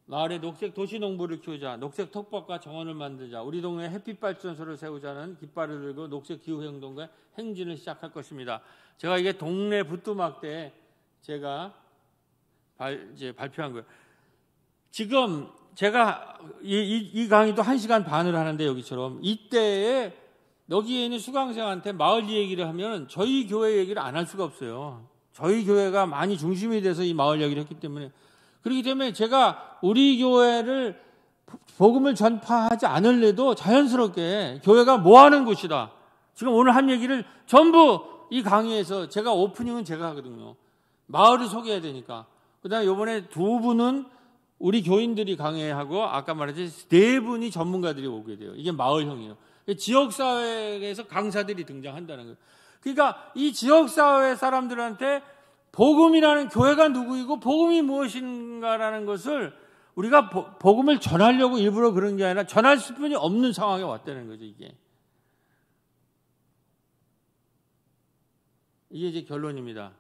마을에 녹색 도시 농부를 키우자. 녹색 텃밭과 정원을 만들자. 우리 동네에 햇빛 발전소를 세우자는 깃발을 들고 녹색 기후 행동과 행진을 시작할 것입니다. 제가 이게 동네 부뚜막 때 제가 이제 발표한 거예요. 지금 제가 이 강의도 1시간 반을 하는데 여기처럼 이때에 여기에 있는 수강생한테 마을 얘기를 하면 저희 교회 얘기를 안 할 수가 없어요. 저희 교회가 많이 중심이 돼서 이 마을 얘기를 했기 때문에, 그렇기 때문에 제가 우리 교회를 복음을 전파하지 않을래도 자연스럽게 교회가 뭐 하는 곳이다. 지금 오늘 한 얘기를 전부 이 강의에서 제가 오프닝은 제가 하거든요. 마을을 소개해야 되니까. 그 다음에 이번에 2분은 우리 교인들이 강의하고 아까 말했듯이 4분이 전문가들이 오게 돼요. 이게 마을형이에요. 지역사회에서 강사들이 등장한다는 거예요. 그러니까 이 지역사회 사람들한테 복음이라는 교회가 누구이고 복음이 무엇인가라는 것을 우리가 복음을 전하려고 일부러 그런 게 아니라 전할 수뿐이 없는 상황에 왔다는 거죠. 이게 이제 결론입니다.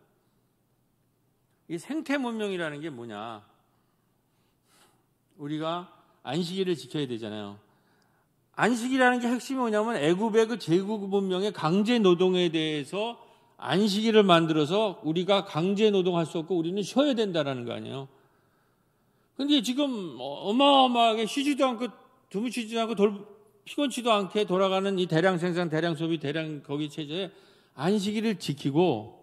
이 생태 문명이라는 게 뭐냐? 우리가 안식일을 지켜야 되잖아요. 안식이라는 게 핵심이 뭐냐면 애굽의 그 제국 문명의 강제 노동에 대해서 안식일을 만들어서 우리가 강제 노동할 수 없고 우리는 쉬어야 된다라는 거 아니에요. 근데 지금 어마어마하게 쉬지도 않고 주무시지도 않고 피곤치도 않게 돌아가는 이 대량 생산, 대량 소비, 대량 거기 체제에 안식일을 지키고,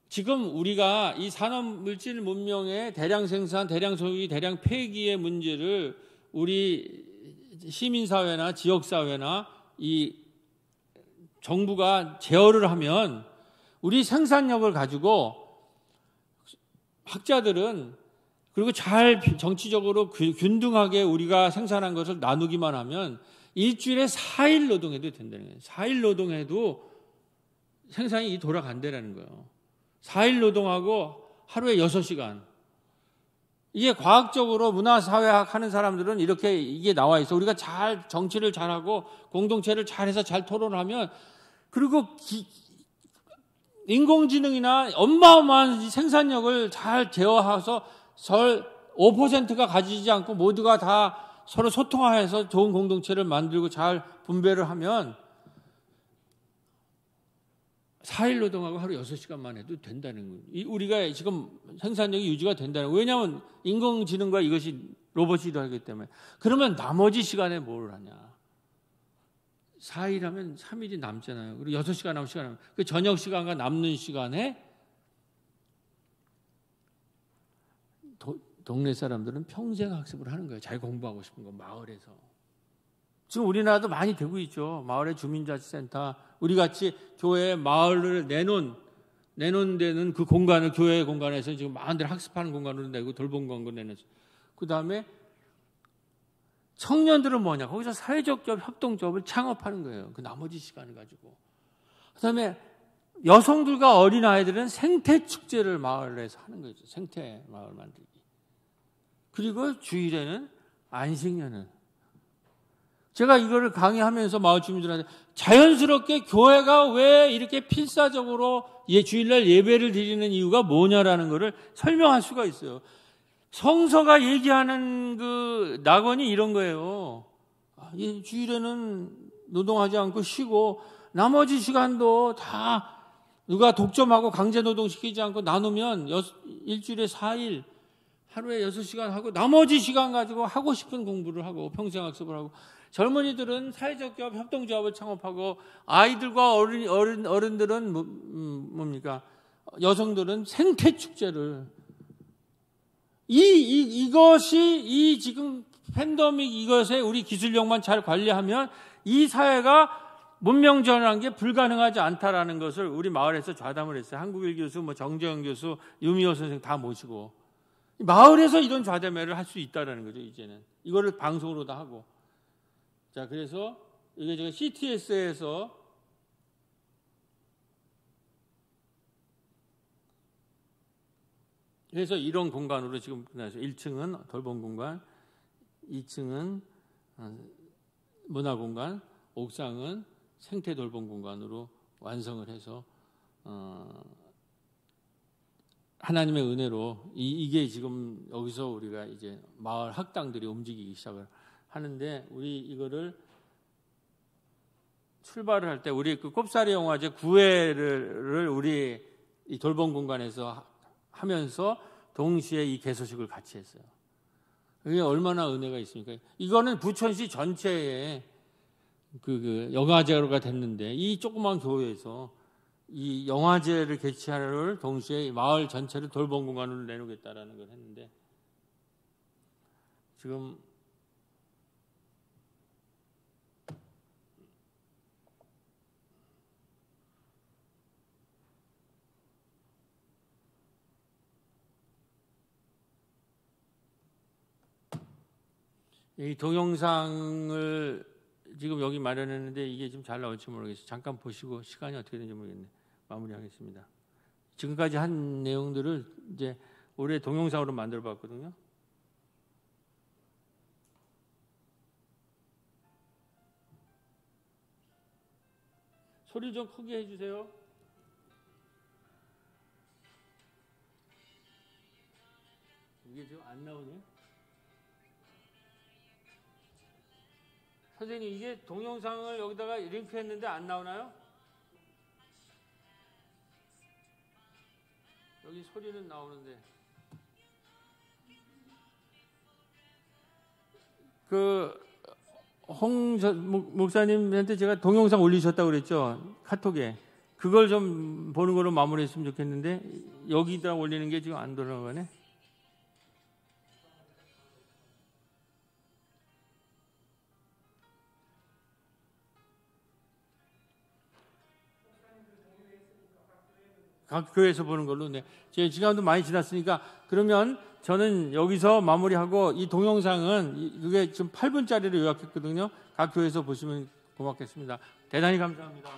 지금 우리가 이 산업 물질 문명의 대량 생산, 대량 소비, 대량 폐기의 문제를 우리 시민사회나 지역사회나 이 정부가 제어를 하면 우리 생산력을 가지고 학자들은, 그리고 잘 정치적으로 균등하게 우리가 생산한 것을 나누기만 하면 일주일에 4일 노동해도 된다는 거예요. 4일 노동해도 생산이 돌아간다는 거예요. 4일 노동하고 하루에 6시간. 이게 과학적으로 문화사회학 하는 사람들은 이렇게 이게 나와 있어. 우리가 잘 정치를 잘하고 공동체를 잘해서 잘 토론하면, 그리고 인공지능이나 어마어마한 생산력을 잘 제어해서 5%가 가지지 않고 모두가 다 서로 소통해서 좋은 공동체를 만들고 잘 분배를 하면 4일 노동하고 하루 6시간만 해도 된다는 거예요. 우리가 지금 생산력이 유지가 된다는 거예요. 왜냐하면 인공지능과 이것이 로봇이 일하기 때문에. 그러면 나머지 시간에 뭘 하냐. 4일 하면 3일이 남잖아요. 그리고 6시간 남은 시간 하면 그 저녁 시간과 남는 시간에 동네 사람들은 평생 학습을 하는 거예요. 자기가 공부하고 싶은 거 마을에서. 지금 우리나라도 많이 되고 있죠. 마을의 주민자치센터, 우리같이 교회에 마을을 내놓은 데는 그 공간을 교회 공간에서 지금 마음대로 학습하는 공간으로 내고 돌봄 공간으로 내놨어요. 그 다음에 청년들은 뭐냐? 거기서 사회적 기업, 협동조합을 창업하는 거예요. 그 나머지 시간을 가지고. 그다음에 여성들과 어린아이들은 생태축제를 마을에서 하는 거죠. 생태 마을 만들기. 그리고 주일에는 안식년을. 제가 이거를 강의하면서 마을 주민들한테 자연스럽게 교회가 왜 이렇게 필사적으로 주일날 예배를 드리는 이유가 뭐냐라는 것을 설명할 수가 있어요. 성서가 얘기하는 그 낙원이 이런 거예요. 이 주일에는 노동하지 않고 쉬고 나머지 시간도 다 누가 독점하고 강제 노동시키지 않고 나누면 일주일에 4일 하루에 6시간 하고 나머지 시간 가지고 하고 싶은 공부를 하고 평생학습을 하고 젊은이들은 사회적 기업 협동조합을 창업하고 아이들과 어른들은 뭡니까? 여성들은 생태축제를 이것이 이 지금 팬데믹 이것에 우리 기술력만 잘 관리하면 이 사회가 문명 전환한 게 불가능하지 않다라는 것을 우리 마을에서 좌담을 했어요. 한국일 교수, 정재영 교수, 유미호 선생 다 모시고 마을에서 이런 좌담회를 할 수 있다라는 거죠. 이제는 이거를 방송으로도 하고. 자, 그래서 이게 제가 CTS에서 그래서 이런 공간으로 지금 끝나서 1층은 돌봄 공간, 2층은 문화 공간, 옥상은 생태 돌봄 공간으로 완성을 해서 하나님의 은혜로 이게 지금 여기서 우리가 이제 마을 학당들이 움직이기 시작을 하는데 우리 이거를 출발을 할 때 우리 그 꼽사리 영화제 9회를 우리 이 돌봄 공간에서 하면서 동시에 이 개소식을 같이 했어요. 이게 얼마나 은혜가 있습니까? 이거는 부천시 전체에 그 영화제가 됐는데 이 조그만 교회에서 이 영화제를 개최하를 동시에 마을 전체를 돌봄 공간으로 내놓겠다라는 걸 했는데 지금 이 동영상을 지금 여기 마련했는데 이게 좀 잘 나올지 모르겠어요. 잠깐 보시고 시간이 어떻게 되는지 모르겠네. 마무리하겠습니다. 지금까지 한 내용들을 이제 올해 동영상으로 만들어 봤거든요. 소리 좀 크게 해주세요. 이게 지금 안 나오네. 선생님, 이게 동영상을 여기다가 링크했는데 안 나오나요? 여기 소리는 나오는데. 홍 목사님한테 제가 동영상 올리셨다고 그랬죠? 카톡에. 그걸 좀 보는 걸로 마무리했으면 좋겠는데 여기다 올리는 게 지금 안 돌아가네. 각 교회에서 보는 걸로. 네. 제 시간도 많이 지났으니까 그러면 저는 여기서 마무리하고 이 동영상은 그게 지금 8분짜리로 요약했거든요. 각 교회에서 보시면 고맙겠습니다. 대단히 감사합니다.